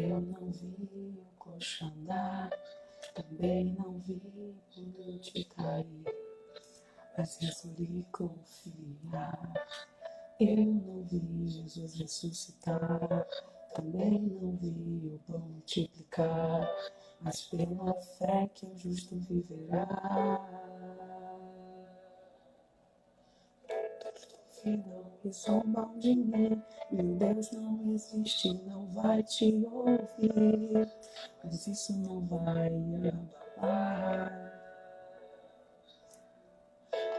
Eu não vi o coxo andar, também não vi o lute cair, mas resolvi confiar. Eu não vi Jesus ressuscitar, também não vi o pão multiplicar, mas pela fé que o justo viverá. Não me zombam de mim, meu Deus não existe, não vai te ouvir, mas isso não vai abalar.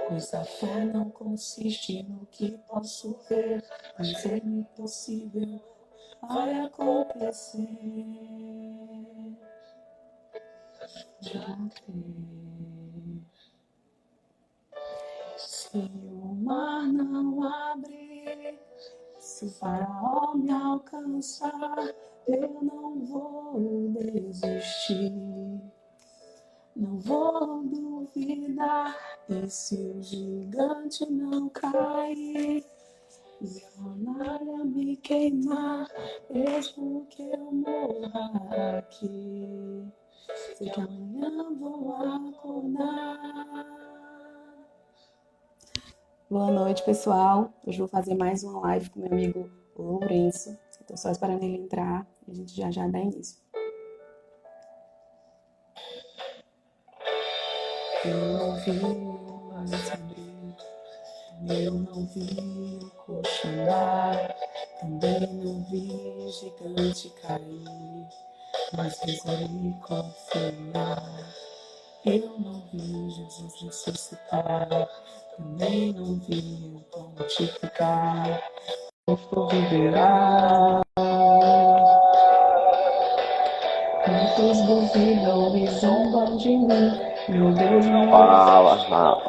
Pois a fé não consiste no que posso ver, mas é impossível vai acontecer. Já crer. Se o mar não abrir, se o faraó me alcançar, eu não vou desistir. Não vou duvidar, e se o gigante não cair, e a fornalha me queimar, mesmo que eu morra aqui, sei que amanhã vou acordar. Boa noite, pessoal. Hoje vou fazer mais uma live com meu amigo Lourenço. Estou só esperando ele entrar e a gente já dá início. Eu não vi o mar se abrir, eu não vi o coxo andar, também não vi gigante cair, mas resolvi confiar. Eu não vi Jesus ressuscitar, também não vi o pão multiplicar, justo viverá. Muitos duvidam e zombam de mim, meu Deus não Fala.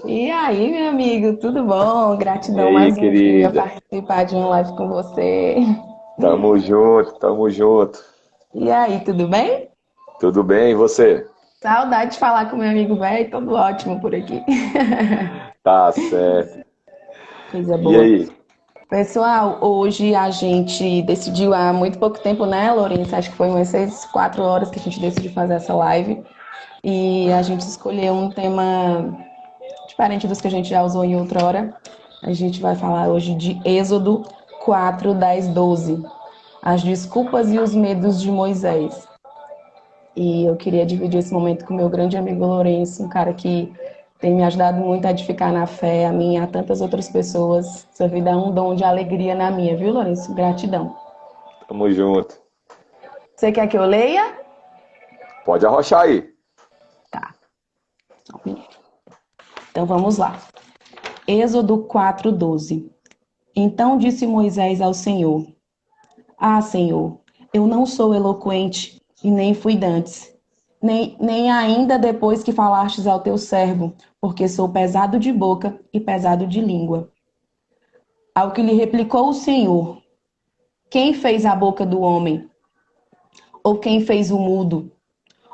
E aí, meu amigo, tudo bom? E Gratidão aí, mais um dia querida? participar de uma live com você. Tamo junto, tamo junto. E aí, tudo bem? Tudo bem, e você? Saudade de falar com meu amigo velho, tudo ótimo por aqui. Tá certo. Coisa E boa. aí? Pessoal, hoje a gente decidiu há muito pouco tempo, né, Lourenço? Acho que foi umas 6, 4 horas que a gente decidiu fazer essa live. E a gente escolheu um tema diferente dos que a gente já usou em outra hora. A gente vai falar hoje de Êxodo 4, 10, 12. As desculpas e os medos de Moisés. E eu queria dividir esse momento com meu grande amigo Lourenço, um cara que tem me ajudado muito a edificar na fé, a mim e a tantas outras pessoas. Sua vida é um dom de alegria na minha, viu, Lourenço? Gratidão. Tamo junto. Você quer que eu leia? Pode arrochar aí. Tá, só um minuto. Então vamos lá. Êxodo 4, 12. Então disse Moisés ao Senhor: Ah, Senhor, eu não sou eloquente e nem fui dantes, nem ainda depois que falastes ao teu servo, porque sou pesado de boca e pesado de língua. Ao que lhe replicou o Senhor: Quem fez a boca do homem? Ou quem fez o mudo?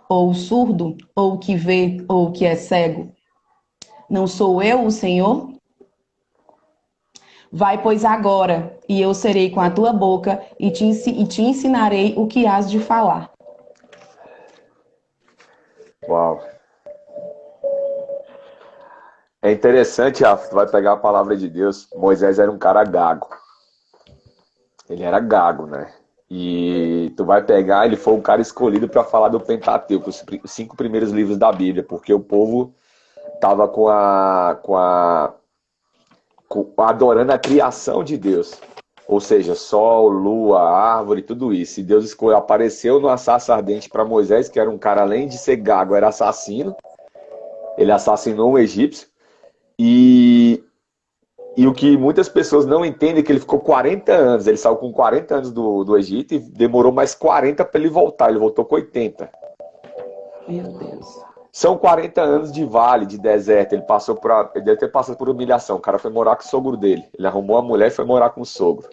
Ou o surdo? Ou o que vê? Ou o que é cego? Não sou eu o Senhor? Vai, pois, agora, e eu serei com a tua boca e te ensinarei o que hás de falar. Uau. É interessante, Rafa, tu vai pegar a palavra de Deus. Moisés era um cara gago. Ele era gago, né? E tu vai pegar, ele foi o cara escolhido para falar do Pentateuco, os 5 primeiros livros da Bíblia, porque o povo tava adorando a criação de Deus. Ou seja, sol, lua, árvore, tudo isso. E Deus apareceu numa sarça ardente para Moisés, que era um cara, além de ser gago, era assassino. Ele assassinou um egípcio. E o que muitas pessoas não entendem é que ele ficou 40 anos. Ele saiu com 40 anos do Egito e demorou mais 40 para ele voltar. Ele voltou com 80. Meu Deus. São 40 anos de vale, de deserto. Ele deve ter passado por humilhação. O cara foi morar com o sogro dele. Ele arrumou uma mulher e foi morar com o sogro.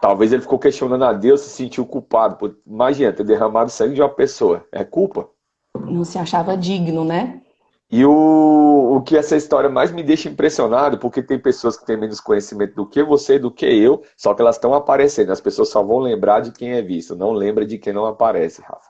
Talvez ele ficou questionando a Deus, se sentiu culpado. Imagina, ter derramado sangue de uma pessoa. É culpa? Não se achava digno, né? E o que essa história mais me deixa impressionado, porque tem pessoas que têm menos conhecimento do que você, do que eu, só que elas estão aparecendo. As pessoas só vão lembrar de quem é visto, não lembra de quem não aparece, Rafa.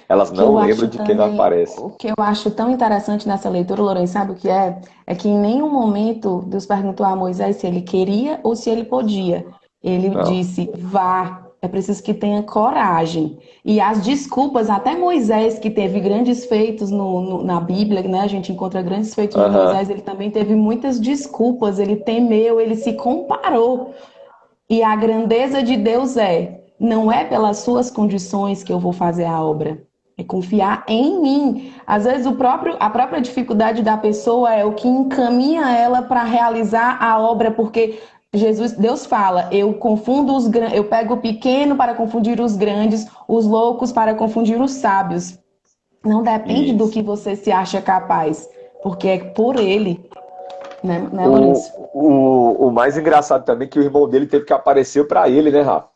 Elas Que não eu lembram acho de quem não também, aparece. o que eu acho tão interessante nessa leitura, Lourenço, sabe o que é? É que em nenhum momento Deus perguntou a Moisés se ele queria ou se ele podia. Ele Não. disse, vá, é preciso que tenha coragem. E as desculpas, até Moisés, que teve grandes feitos na Bíblia, né? A gente encontra grandes feitos de Aham. Moisés, ele também teve muitas desculpas, ele temeu, ele se comparou. E a grandeza de Deus não é pelas suas condições que eu vou fazer a obra, é confiar em mim. Às vezes a própria dificuldade da pessoa é o que encaminha ela para realizar a obra, porque Deus fala, eu pego o pequeno para confundir os grandes, os loucos para confundir os sábios. Não depende do Isso. que você se acha capaz, porque é por ele, né, O, Lourenço? o mais engraçado também é que o irmão dele teve que aparecer para ele, né, Rafa?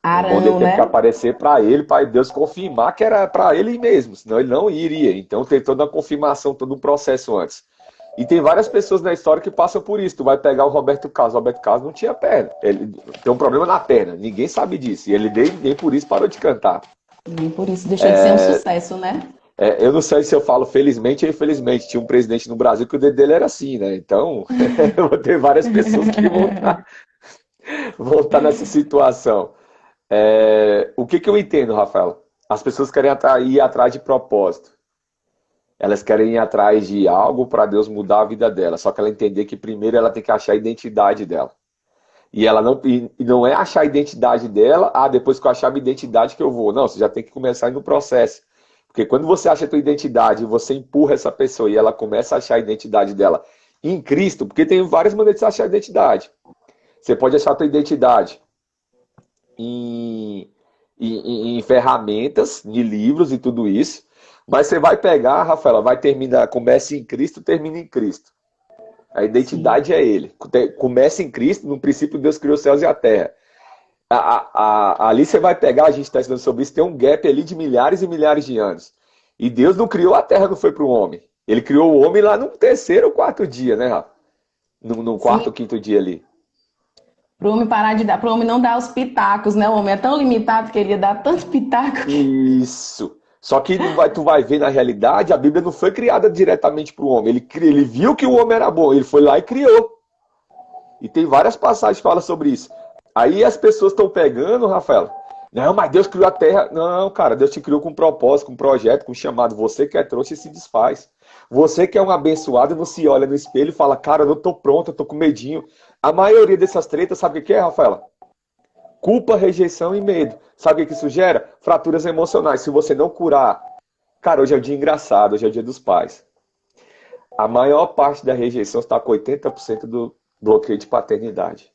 O irmão dele Arão, teve que né? aparecer para ele, para Deus confirmar que era para ele mesmo, senão ele não iria. Então tem toda uma confirmação, todo um processo antes. E tem várias pessoas na história que passam por isso. Tu vai pegar o Roberto Carlos. O Roberto Carlos não tinha perna. Ele tem um problema na perna. Ninguém sabe disso. E ele nem por isso parou de cantar. E por isso deixou de ser um sucesso, né? Eu não sei se eu falo felizmente ou infelizmente. Tinha um presidente no Brasil que o dedo dele era assim, né? Então, eu vou ter várias pessoas que vão estar nessa situação. O que eu entendo, Rafaela? As pessoas querem ir atrás de propósito. Elas querem ir atrás de algo para Deus mudar a vida dela. Só que ela entender que primeiro ela tem que achar a identidade dela. E ela não é achar a identidade dela, depois que eu achar a minha identidade que eu vou. Não, você já tem que começar aí no processo. Porque quando você acha a tua identidade, você empurra essa pessoa e ela começa a achar a identidade dela em Cristo, porque tem várias maneiras de você achar a identidade. Você pode achar a tua identidade em, em ferramentas, de livros e tudo isso. Mas você vai pegar, Rafaela, vai terminar, começa em Cristo, termina em Cristo. A Sim. identidade é Ele. Começa em Cristo, no princípio Deus criou os céus e a terra. Ali você vai pegar, a gente está estudando sobre isso, tem um gap ali de milhares e milhares de anos. E Deus não criou a terra, não foi para o homem. Ele criou o homem lá no terceiro ou quarto dia, né, Rafa? No quarto Sim, ou quinto dia ali. pro homem parar de dar, pro homem não dar os pitacos, né? O homem é tão limitado que ele ia dar tanto pitaco que... Isso. Só que tu vai ver na realidade, a Bíblia não foi criada diretamente para o homem. Ele viu que o homem era bom, ele foi lá e criou. E tem várias passagens que falam sobre isso. Aí as pessoas estão pegando, Rafael. Não, mas Deus criou a terra. Não, cara, Deus te criou com um propósito, com um projeto, com um chamado. Você que é trouxa e se desfaz. Você que é um abençoado, não se olha no espelho e fala, cara, eu não tô pronto, eu tô com medinho. A maioria dessas tretas, sabe o que é, Rafaela? Culpa, rejeição e medo. Sabe o que isso gera? Fraturas emocionais. Se você não curar, cara, hoje é o dia engraçado, hoje é o dia dos pais. A maior parte da rejeição está com 80% do bloqueio de paternidade.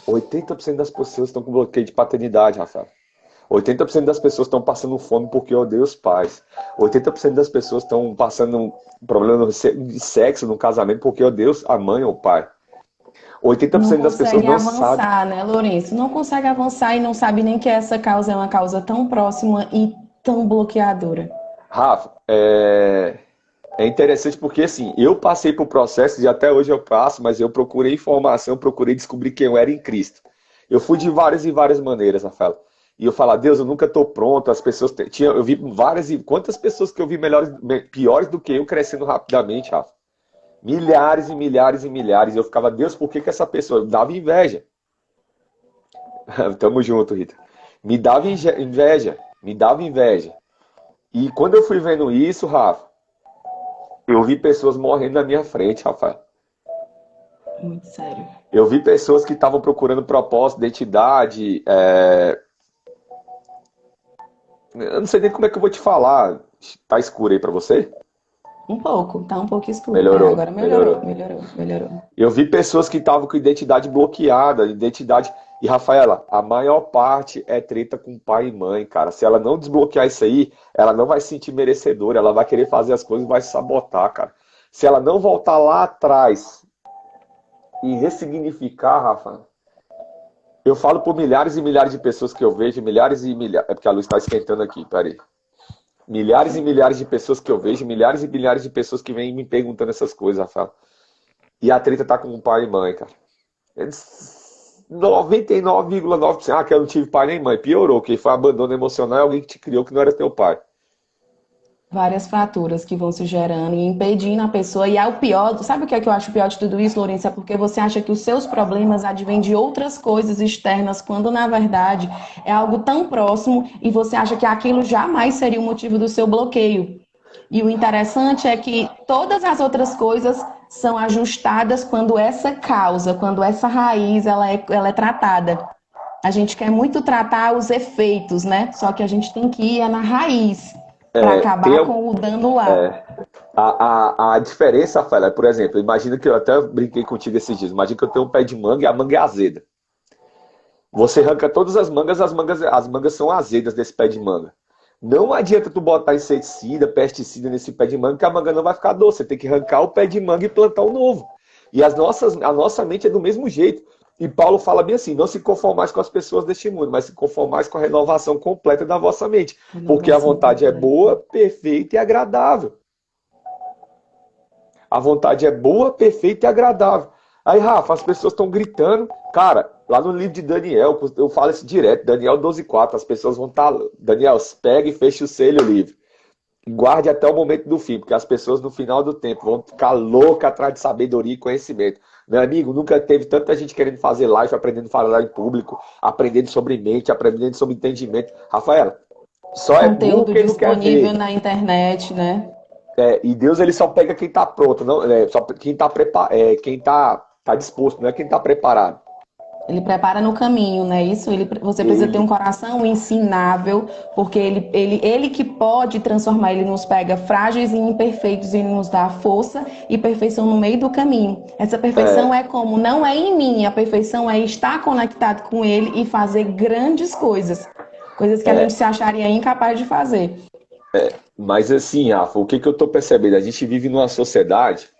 80% das pessoas estão com bloqueio de paternidade, Rafael. 80% das pessoas estão passando fome porque odeiam os pais. 80% das pessoas estão passando um problema de sexo no casamento porque odeiam a mãe ou o pai. Não 80% das pessoas consegue não sabem. avançar, né, Lourenço? Não consegue avançar e não sabe nem que essa causa é uma causa tão próxima e tão bloqueadora. Rafa, é interessante porque assim, eu passei por processos e até hoje eu passo, mas eu procurei informação, procurei descobrir quem eu era em Cristo. Eu fui de várias e várias maneiras, Rafael. E eu falo, Deus, eu nunca estou pronto. As pessoas eu vi várias e quantas pessoas que eu vi melhores, piores do que eu crescendo rapidamente, Rafa. Milhares e milhares e milhares. E eu ficava, Deus, por que essa pessoa dava inveja? Tamo junto, Rita. Me dava inveja, me dava inveja. E quando eu fui vendo isso, Rafa, eu vi pessoas morrendo na minha frente, Rafael. Muito sério. Eu vi pessoas que estavam procurando propósito, identidade. Eu não sei nem como é que eu vou te falar. Tá escuro aí pra você? Um pouco, tá um pouco escuro. É, Melhorou, agora melhorou, melhorou. melhorou, melhorou. Eu vi pessoas que estavam com identidade bloqueada, identidade. E, Rafaela, a maior parte é treta com pai e mãe, cara. Se ela não desbloquear isso aí, ela não vai se sentir merecedora, ela vai querer fazer as coisas e vai se sabotar, cara. Se ela não voltar lá atrás e ressignificar, Rafa, eu falo por milhares e milhares de pessoas que eu vejo, milhares e milhares. É porque a luz está esquentando aqui, peraí. Milhares e milhares de pessoas que eu vejo, milhares e milhares de pessoas que vêm me perguntando essas coisas, Rafael. E a treta tá com o pai e mãe, cara. Eles 99,9%. Ah, que eu não tive pai nem mãe. Piorou, que foi abandono emocional, é alguém que te criou que não era teu pai. Várias fraturas que vão se gerando e impedindo a pessoa. E é o pior, sabe o que é que eu acho pior de tudo isso, Lourenço? É porque você acha que os seus problemas advêm de outras coisas externas, quando na verdade é algo tão próximo e você acha que aquilo jamais seria o motivo do seu bloqueio. E o interessante é que todas as outras coisas são ajustadas quando essa causa, quando essa raiz ela é tratada. A gente quer muito tratar os efeitos, né? Só que a gente tem que ir na raiz para Tem, acabar com o dano lá. a diferença, Rafael, é, por exemplo, imagina que eu até brinquei contigo esses dias. Imagina que eu tenho um pé de manga e a manga é azeda. Você arranca todas as mangas são azedas desse pé de manga. Não adianta tu botar inseticida, pesticida nesse pé de manga, que a manga não vai ficar doce. Você tem que arrancar o pé de manga e plantar um novo. E a nossa mente é do mesmo jeito. E Paulo fala bem assim: não se conformais com as pessoas deste mundo, mas se conformais com a renovação completa da vossa mente. Porque a Renovação vontade é completa. boa, perfeita e agradável. A vontade é boa, perfeita e agradável. Aí, Rafa, as pessoas estão gritando. Cara, lá no livro de Daniel, eu falo isso direto, Daniel 12:4, as pessoas vão estar. Daniel, pega e fecha o selo o livro. Guarde até o momento do fim, porque as pessoas no final do tempo vão ficar loucas atrás de sabedoria e conhecimento. Meu amigo, nunca teve tanta gente querendo fazer live, aprendendo a falar em público, aprendendo sobre mente, aprendendo sobre entendimento. Rafaela, só é burro Conteúdo quem não quer disponível ver. na internet, né? E Deus ele só pega quem está pronto, não, só quem está quem tá disposto, não é quem está preparado. Ele prepara no caminho, né? Isso, você precisa ter um Ele, coração ensinável, porque ele que pode transformar, ele nos pega frágeis e imperfeitos e nos dá força e perfeição no meio do caminho. Essa perfeição é, é como? Não é em mim, a perfeição é estar conectado com ele e fazer grandes coisas. Coisas que a gente é, se acharia incapaz de fazer. mas assim, Rafa, o que, que eu estou percebendo? A gente vive numa sociedade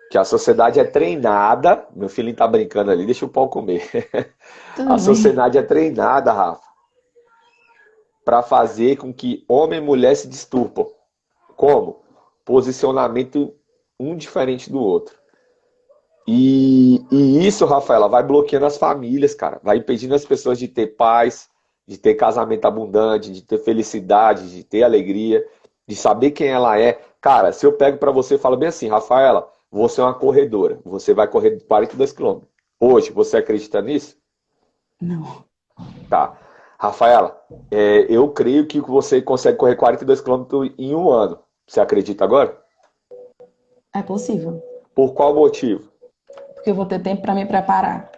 que a sociedade é treinada. Meu filho está brincando ali, deixa o pau comer. A Tudo bem. sociedade é treinada, Rafa, para fazer com que homem e mulher se disturpam. Como? Posicionamento um diferente do outro. E isso, Rafaela, vai bloqueando as famílias, cara. Vai impedindo as pessoas de ter paz, de ter casamento abundante, de ter felicidade, de ter alegria, de saber quem ela é. Cara, se eu pego pra você e falo bem assim, Rafaela, você é uma corredora. Você vai correr 42 quilômetros. Hoje, você acredita nisso? Não, Tá. Rafaela, eu creio que você consegue correr 42 quilômetros em um ano. Você acredita agora? é possível, Por qual motivo? porque eu vou ter tempo para me preparar.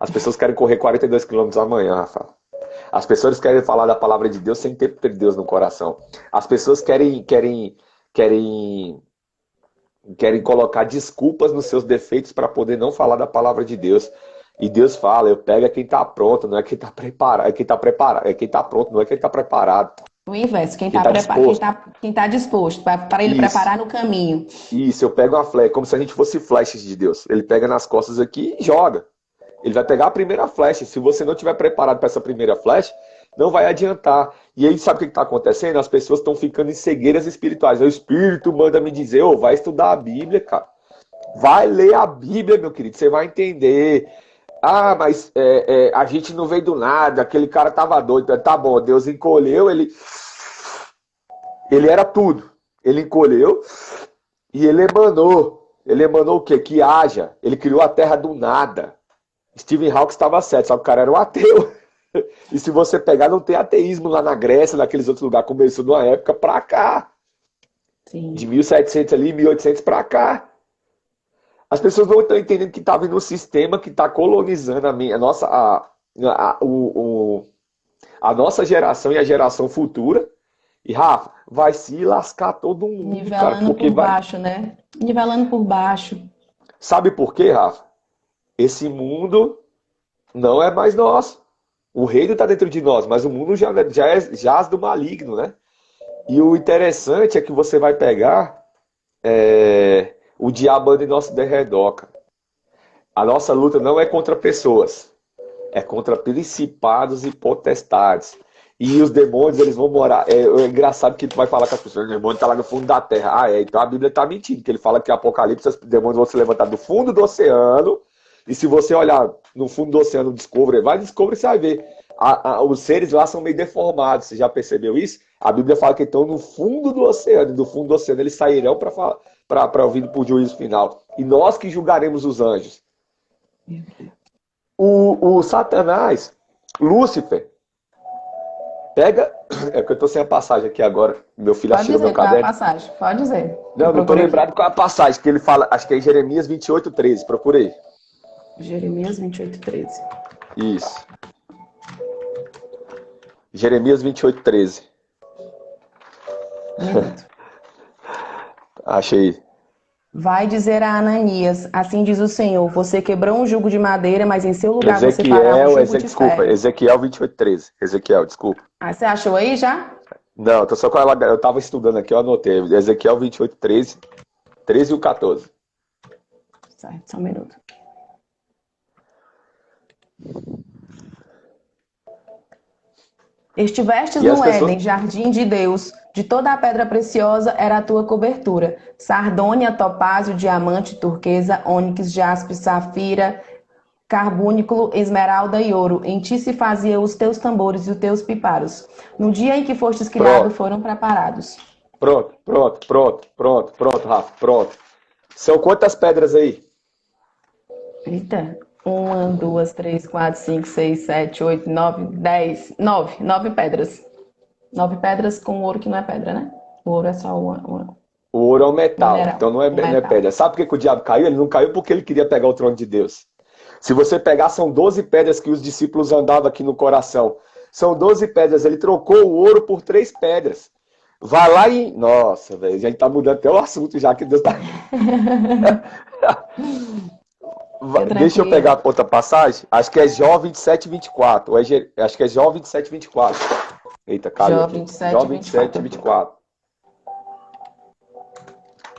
As pessoas querem correr 42 quilômetros amanhã, Rafaela. As pessoas querem falar da palavra de Deus sem ter Deus no coração. As pessoas querem, querem colocar desculpas nos seus defeitos para poder não falar da palavra de Deus. E Deus fala, eu pego quem está pronto, não é quem está preparado, é quem está pronto, não é quem está preparado, O inverso, quem está disposto. quem tá disposto para ele Isso, preparar no caminho. isso, eu pego uma flecha, como se a gente fosse flechas de Deus. Ele pega nas costas aqui e joga. Ele vai pegar a primeira flecha. Se você não estiver preparado para essa primeira flecha, não vai adiantar. E aí, sabe o que está acontecendo? As pessoas estão ficando em cegueiras espirituais. O Espírito manda me dizer, ô, vai estudar a Bíblia, cara. Vai ler a Bíblia, meu querido. Você vai entender. Ah, mas a gente não veio do nada. Aquele cara tava doido. Tá bom, Deus encolheu. Ele era tudo. Ele encolheu e ele emanou. Ele emanou o quê? Que haja. Ele criou a terra do nada. Stephen Hawking estava certo, só que o cara era um ateu. E se você pegar, não tem ateísmo lá na Grécia, naqueles outros lugares. Começou numa época pra cá. De Sim. 1700 ali, 1800 pra cá. As pessoas não estão entendendo que está vindo um sistema que está colonizando a nossa geração e a geração futura. E, Rafa, vai se lascar todo mundo, cara, Nivelando porque por vai. baixo, né? Nivelando por baixo. Sabe por quê, Rafa? Esse mundo não é mais nosso. O reino está dentro de nós, mas o mundo já é jaz do maligno, né? E o interessante é que você vai pegar o diabo anda em nosso derredor, cara. A nossa luta não é contra pessoas, é contra principados e potestades. E os demônios, eles vão morar. É engraçado que tu vai falar com as pessoas, o demônio tá lá no fundo da terra. Ah, então a Bíblia tá mentindo, que ele fala que em Apocalipse os demônios vão se levantar do fundo do oceano. E se você olhar no fundo do oceano, Discovery, vai Discovery, você vai ver. Os seres lá são meio deformados, você já percebeu isso? A Bíblia fala que estão no fundo do oceano, e do fundo do oceano eles sairão para vir para o juízo final. E nós que julgaremos os anjos. O Satanás, Lúcifer, pega. É porque eu tô sem a passagem aqui agora. Meu filho achou meu caderno. Pode dizer qual é a passagem, pode dizer. Não tô lembrado qual é a passagem, que ele fala, acho que é em Jeremias 28:13, procurei. Jeremias 28:13. Isso. Jeremias 28:13. Achei. Vai dizer a Ananias, assim diz o Senhor, você quebrou um jugo de madeira, mas em seu lugar você fará um jugo de ferro. Ezequiel 28:13. Ezequiel, desculpa. Ah, você achou aí já? Não, tô só com ela. Eu tava estudando aqui, eu anotei. Ezequiel 28:13. 13 e o 14. Certo, só um minuto. Estivestes no Éden, jardim de Deus, de toda a pedra preciosa era a tua cobertura. Sardônia, topázio, diamante, turquesa, ônix, jaspe, safira, carbúnculo, esmeralda e ouro. Em ti se faziam os teus tambores e os teus piparos. No dia em que fostes criado, foram preparados. Pronto, Rafa, pronto. São quantas pedras aí? Eita. 1, 2, 3, 4, 5, 6, 7, 8, 9, 10, 9. 9 pedras. 9 pedras com ouro que não é pedra, né? O ouro é só uma... O ouro é um metal, mineral, então não é pedra. Sabe por que o diabo caiu? Ele não caiu porque ele queria pegar o trono de Deus. Se você pegar, são 12 pedras que os discípulos andavam aqui no coração. São 12 pedras. Ele trocou o ouro por 3 pedras. Vai lá e... Nossa, velho, a gente tá mudando até o assunto já que Deus tá... Deixa eu pegar a outra passagem. Acho que é Jó 27:24. Acho que é Jó 27:24. Eita, caiu aqui. Jó 27:24.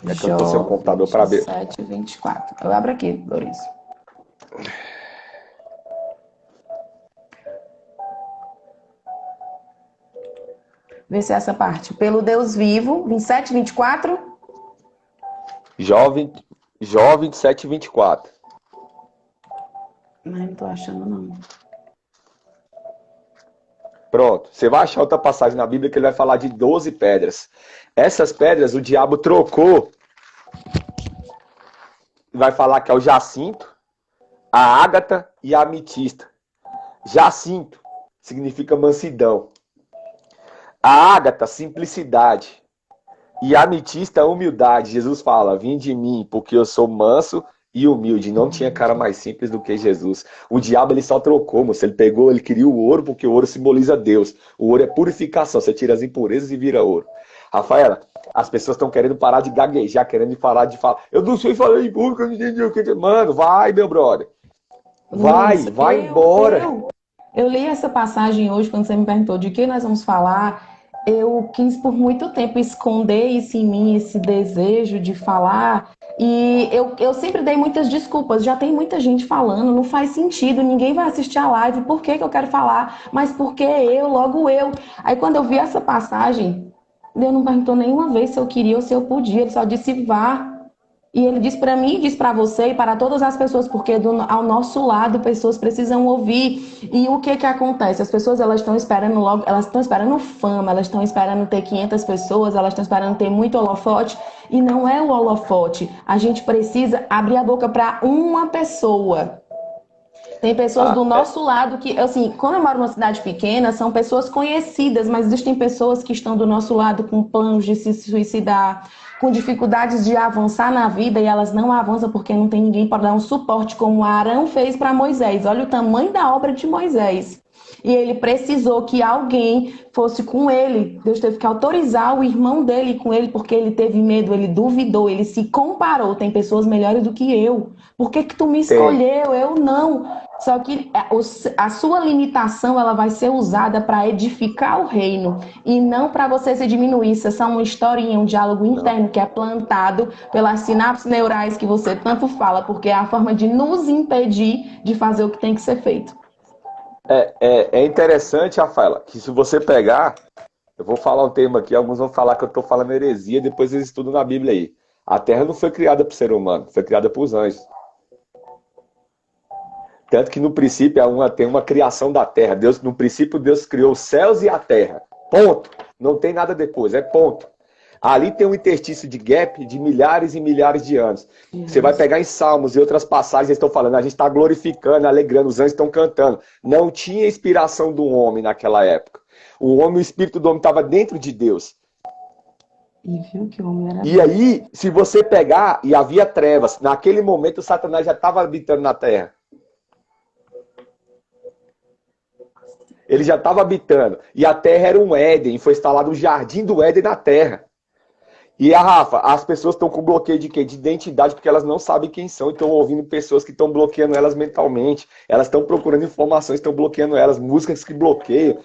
É que eu tô sem o computador para ver. 27:24. Eu abro aqui, Lourenço. Vê se é essa parte. Pelo Deus vivo, 27:24. Jó 27:24. Não tô achando, não. Pronto. Você vai achar outra passagem na Bíblia que ele vai falar de 12 pedras. Essas pedras o diabo trocou. Vai falar que é o jacinto, a ágata e a ametista. Jacinto significa mansidão. A ágata, simplicidade. E a ametista, humildade. Jesus fala, vinde de mim, porque eu sou manso e humilde. Não tinha cara mais simples do que Jesus. O diabo, ele só trocou, moço. Ele pegou, ele queria o ouro, porque o ouro simboliza Deus. O ouro é purificação. Você tira as impurezas e vira ouro. Rafaela, as pessoas estão querendo parar de gaguejar, querendo parar de falar. Eu não sei falar em público, eu não entendi o que... Mano, vai, meu brother. Vai embora. Eu li essa passagem hoje, quando você me perguntou de que nós vamos falar. Eu quis por muito tempo esconder isso em mim, esse desejo de falar. E eu sempre dei muitas desculpas. Já tem muita gente falando, não faz sentido, ninguém vai assistir a live. Por que eu quero falar? Mas por que eu, logo eu? Aí quando eu vi essa passagem, Deus não perguntou nenhuma vez se eu queria ou se eu podia. Ele só disse vá. E ele diz para mim, diz para você e para todas as pessoas, porque ao nosso lado pessoas precisam ouvir. E o que acontece? As pessoas, elas estão esperando logo, elas estão esperando fama, elas estão esperando ter 500 pessoas, elas estão esperando ter muito holofote. E não é o holofote. A gente precisa abrir a boca para uma pessoa. Tem pessoas do nosso lado que, assim, quando eu moro numa cidade pequena, são pessoas conhecidas, mas existem pessoas que estão do nosso lado com planos de se suicidar, com dificuldades de avançar na vida, e elas não avançam porque não tem ninguém para dar um suporte, como Arão fez para Moisés. Olha o tamanho da obra de Moisés. E ele precisou que alguém fosse com ele. Deus teve que autorizar o irmão dele com ele, porque ele teve medo, ele duvidou, ele se comparou. Tem pessoas melhores do que eu. Por que tu me escolheu? Eu não. Só que a sua limitação, ela vai ser usada para edificar o reino e não para você se diminuir. Isso é só uma historinha, um diálogo interno que é plantado pelas sinapses neurais que você tanto fala, porque é a forma de nos impedir de fazer o que tem que ser feito. É interessante, Rafaela, que se você pegar, eu vou falar um termo aqui, alguns vão falar que eu estou falando heresia, depois eles estudam na Bíblia aí. A terra não foi criada para o ser humano, foi criada para os anjos. Tanto que no princípio tem uma criação da terra. Deus, no princípio, Deus criou os céus e a terra. Ponto. Não tem nada depois, é ponto. Ali tem um interstício de gap de milhares e milhares de anos. Você vai pegar em Salmos e outras passagens, eles estão falando, a gente está glorificando, alegrando, os anjos estão cantando. Não tinha inspiração do homem naquela época. O homem, o espírito do homem estava dentro de Deus. E viu que o homem era... E aí, se você pegar, e havia trevas, naquele momento o Satanás já estava habitando na terra. Ele já estava habitando. E a terra era um Éden. Foi instalado um jardim do Éden na terra. E a Rafa, as pessoas estão com bloqueio de quê? De identidade, porque elas não sabem quem são. E estão ouvindo pessoas que estão bloqueando elas mentalmente. Elas estão procurando informações, estão bloqueando elas. Músicas que bloqueiam.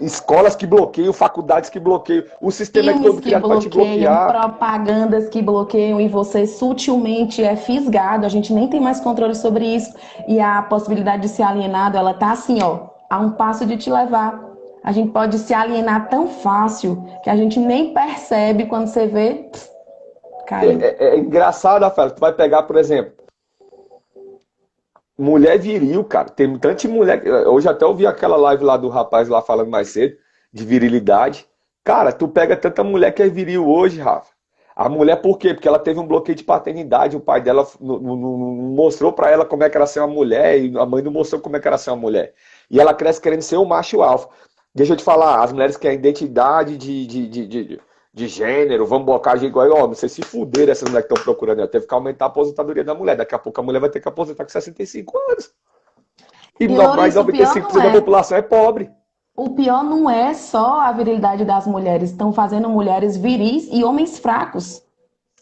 Escolas que bloqueiam, faculdades que bloqueiam. O sistema é todo criado para te bloquear. Propagandas que bloqueiam e você sutilmente é fisgado. A gente nem tem mais controle sobre isso. E a possibilidade de ser alienado, ela tá assim, ó, a um passo de te levar. A gente pode se alienar tão fácil que a gente nem percebe quando você vê, caiu. É engraçado, Rafael. Tu vai pegar, por exemplo, mulher viril, cara. Tem tanta mulher. Hoje até ouvi aquela live lá do rapaz lá falando mais cedo, de virilidade. Cara, tu pega tanta mulher que é viril hoje, Rafa. A mulher por quê? Porque ela teve um bloqueio de paternidade. O pai dela não mostrou pra ela como é que era ser uma mulher e a mãe não mostrou como é que era ser uma mulher. E ela cresce querendo ser um macho alfa. Deixa eu te falar, as mulheres que têm a identidade de gênero, vamos bocar de igual, ó, vocês se fuderam, essas mulheres que estão procurando, teve que aumentar a aposentadoria da mulher, daqui a pouco a mulher vai ter que aposentar com 65 anos. E mais de 95% da população é pobre. O pior não é só a virilidade das mulheres, estão fazendo mulheres viris e homens fracos.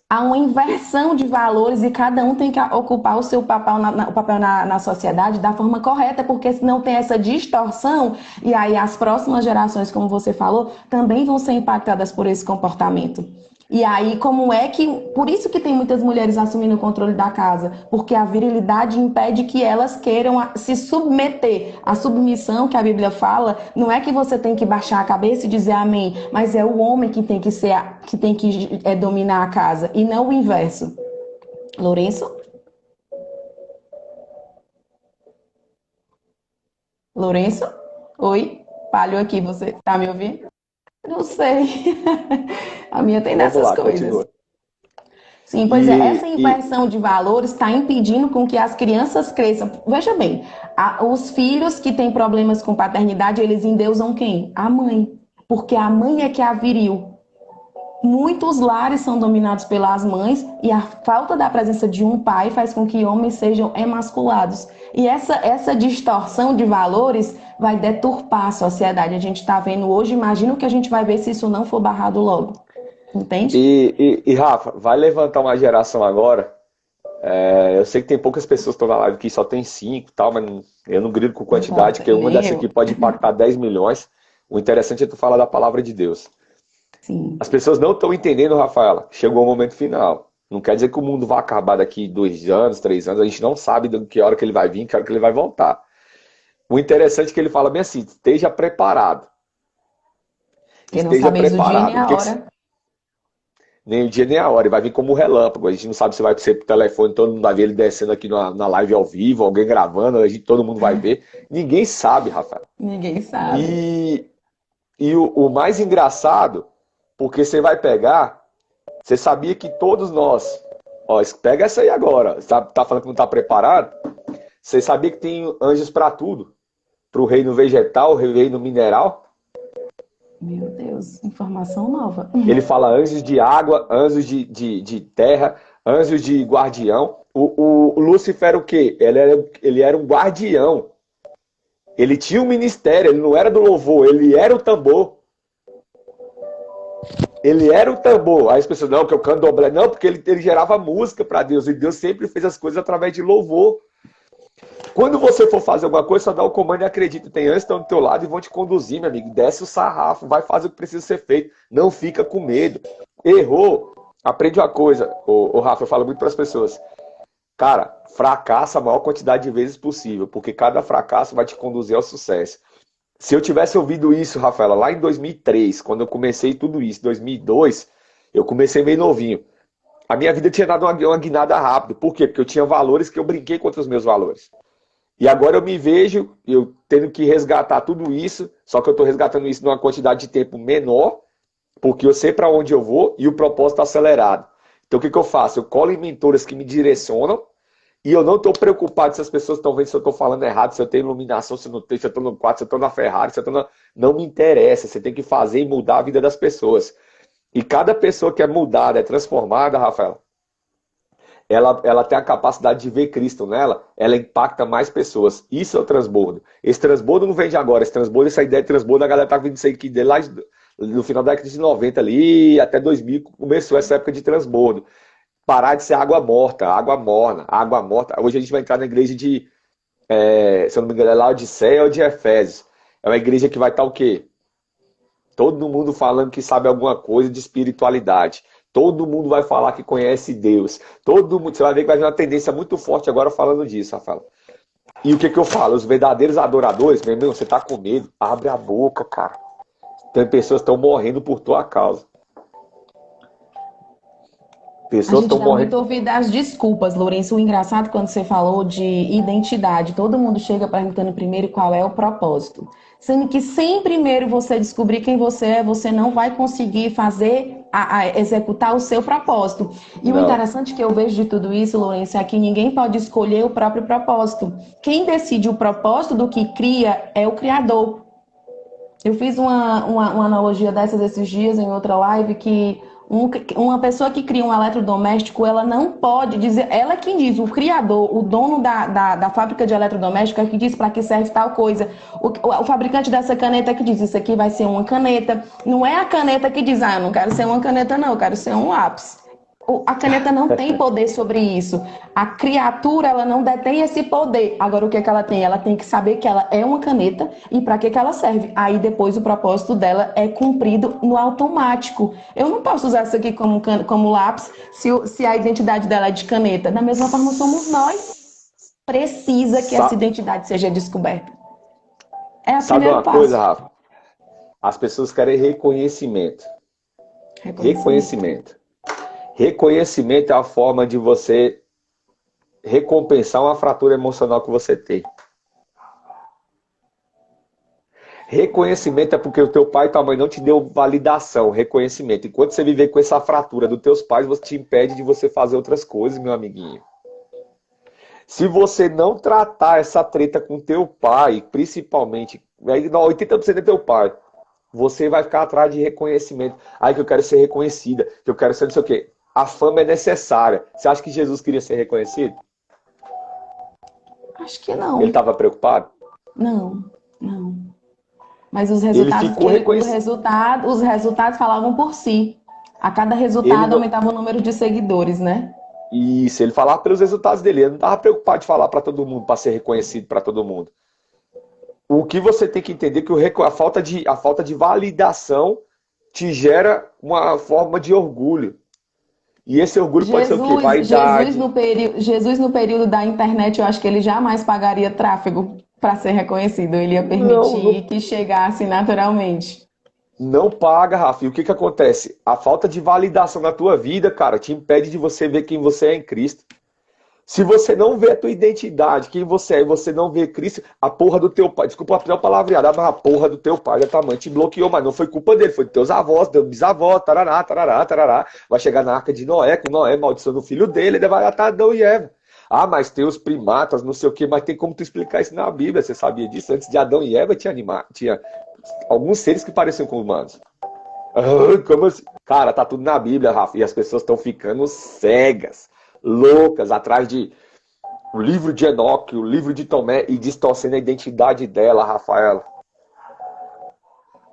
Há uma inversão de valores e cada um tem que ocupar o seu papel na sociedade da forma correta, porque senão tem essa distorção e aí as próximas gerações, como você falou, também vão ser impactadas por esse comportamento. E aí, como é que... Por isso que tem muitas mulheres assumindo o controle da casa, porque a virilidade impede que elas queiram se submeter. A submissão que a Bíblia fala, não é que você tem que baixar a cabeça e dizer amém, mas é o homem que tem que dominar a casa, e não o inverso. Lourenço? Lourenço? Oi? Falhou aqui, você tá me ouvindo? Não sei. A minha tem dessas coisas. Continua. Sim, pois essa inversão de valores está impedindo com que as crianças cresçam. Veja bem, os filhos que têm problemas com paternidade, eles endeusam quem? A mãe. Porque a mãe é que a viril. Muitos lares são dominados pelas mães e a falta da presença de um pai faz com que homens sejam emasculados. E essa distorção de valores vai deturpar a sociedade. A gente está vendo hoje, imagina o que a gente vai ver se isso não for barrado logo. Entende? E Rafa, vai levantar uma geração agora. Eu sei que tem poucas pessoas que estão na live que só tem 5 e tal, mas eu não grito com quantidade, porque uma dessa aqui pode impactar 10 milhões. O interessante é tu falar da palavra de Deus. Sim. As pessoas não estão entendendo, Rafaela. Chegou o momento final. Não quer dizer que o mundo vai acabar daqui 2 anos, 3 anos. A gente não sabe de que hora que ele vai vir, que hora que ele vai voltar. O interessante é que ele fala bem assim, esteja preparado. Porque não sabeis o dia nem a hora. Nem o dia nem a hora. Ele vai vir como relâmpago. A gente não sabe se vai ser por telefone, todo mundo vai ver ele descendo aqui na live ao vivo, alguém gravando, todo mundo vai ver. Ninguém sabe, Rafael. Ninguém sabe. E o mais engraçado, porque você vai pegar, você sabia que todos nós, ó, pega essa aí agora, tá falando que não tá preparado? Você sabia que tem anjos para tudo? Para o reino vegetal, o reino mineral? Meu Deus, informação nova. Ele fala anjos de água, anjos de terra, anjos de guardião. O Lúcifer era o quê? Ele era um guardião. Ele tinha um ministério, ele não era do louvor, ele era o tambor. Ele era o tambor. Aí as pessoas, não, que eu canto doblé. Não, porque ele gerava música para Deus. E Deus sempre fez as coisas através de louvor. Quando você for fazer alguma coisa, só dá o comando e acredita. Tem anjos que estão do teu lado e vão te conduzir, meu amigo. Desce o sarrafo, vai fazer o que precisa ser feito. Não fica com medo. Errou. Aprende uma coisa, o Rafa, eu falo muito para as pessoas. Cara, fracassa a maior quantidade de vezes possível, porque cada fracasso vai te conduzir ao sucesso. Se eu tivesse ouvido isso, Rafaela, lá em 2003, quando eu comecei tudo isso, 2002, eu comecei meio novinho. A minha vida tinha dado uma guinada rápida. Por quê? Porque eu tinha valores que eu brinquei contra os meus valores. E agora eu me vejo, eu tendo que resgatar tudo isso, só que eu estou resgatando isso numa quantidade de tempo menor, porque eu sei para onde eu vou e o propósito acelerado. Então o que, que eu faço? Eu colo em mentoras que me direcionam e eu não estou preocupado se as pessoas estão vendo se eu estou falando errado, se eu tenho iluminação, se eu não tenho, se eu estou no quarto, se eu estou na Ferrari, se eu estou na... Não me interessa, você tem que fazer e mudar a vida das pessoas. E cada pessoa que é mudada, é transformada, Rafaela, ela tem a capacidade de ver Cristo nela, ela impacta mais pessoas. Isso é o transbordo. Esse transbordo não vem de agora, esse transbordo, essa ideia de transbordo, a galera tá vindo isso aqui lá no final da década de 90 ali, até 2000, começou essa época de transbordo. Parar de ser água morta, água morna, água morta. Hoje a gente vai entrar na igreja de, se eu não me engano, é Laodiceia ou de Efésios. É uma igreja que vai estar o quê? Todo mundo falando que sabe alguma coisa de espiritualidade. Todo mundo vai falar que conhece Deus. Todo mundo, você vai ver que vai ter uma tendência muito forte agora falando disso, Rafael. E o que, que eu falo? Os verdadeiros adoradores, meu irmão, você tá com medo? Abre a boca, cara. Tem pessoas que estão morrendo por tua causa. A Pessoas gente estão dá muito morrendo. ouvido às desculpas, Lourenço. O engraçado quando você falou de identidade, todo mundo chega perguntando primeiro qual é o propósito. Sendo que sem primeiro você descobrir quem você é, você não vai conseguir fazer, executar o seu propósito. E o Não. interessante que eu vejo de tudo isso, Lourenço, é que ninguém pode escolher o próprio propósito. Quem decide o propósito do que cria é o Criador. Eu fiz uma analogia dessas esses dias em outra live que uma pessoa que cria um eletrodoméstico, ela não pode dizer, ela é quem diz, o criador, o dono da fábrica de eletrodoméstico é que diz para que serve tal coisa. O fabricante dessa caneta é que diz, isso aqui vai ser uma caneta. Não é a caneta que diz, eu não quero ser uma caneta não, eu quero ser um lápis. A caneta não tem poder sobre isso. A criatura, ela não detém esse poder. Agora, o que é que ela tem? Ela tem que saber que ela é uma caneta e para que ela serve. Aí, depois, o propósito dela é cumprido no automático. Eu não posso usar isso aqui como lápis se a identidade dela é de caneta. Da mesma forma, somos nós. Precisa que essa Sa- identidade seja descoberta. É o Sabe primeiro uma coisa, passo. Rafa? As pessoas querem reconhecimento. Reconhecimento. Reconhecimento. Reconhecimento é a forma de você recompensar uma fratura emocional que você tem. Reconhecimento é porque o teu pai e tua mãe não te deu validação, reconhecimento. Enquanto você viver com essa fratura dos teus pais, você te impede de você fazer outras coisas, meu amiguinho. Se você não tratar essa treta com teu pai, principalmente, aí 80% é teu pai, você vai ficar atrás de reconhecimento. Aí que eu quero ser reconhecida, que eu quero ser não sei o quê. A fama é necessária. Você acha que Jesus queria ser reconhecido? Acho que Ele não. estava preocupado? Não, não. Mas os Ele resultados ficou reconhecido. os resultados falavam por si. A cada Ele resultado não... aumentava o número de seguidores, né? Isso, ele falava pelos resultados dele. Ele não estava preocupado de falar para todo mundo, para ser reconhecido para todo mundo. O que você tem que entender é que a falta de validação te gera uma forma de orgulho. E esse orgulho pode ser o quê? Vaidade. Jesus no período da internet, eu acho que ele jamais pagaria tráfego para ser reconhecido. Ele ia Não, permitir não, que chegasse naturalmente. não paga, Rafa. E o que que acontece? A falta de validação na tua vida, cara, te impede de você ver quem você é em Cristo. Se você não vê a tua identidade, quem você é, e você não vê Cristo, a porra do teu pai, desculpa a palavreada, mas a porra do teu pai, da tua mãe te bloqueou, mas não foi culpa dele, foi dos teus avós, dos bisavós, tarará, tarará, tarará. Vai chegar na arca de Noé, com Noé maldiçoando o filho dele, ele vai matar Adão e Eva. Ah, mas tem os primatas, não sei o quê, mas tem como tu explicar isso na Bíblia, você sabia disso? Antes de Adão e Eva tinha alguns seres que pareciam com humanos. Ah, como assim? Cara, tá tudo na Bíblia, Rafa, e as pessoas estão ficando cegas, loucas, atrás de o livro de Enoque, o livro de Tomé e distorcendo a identidade dela, Rafaela.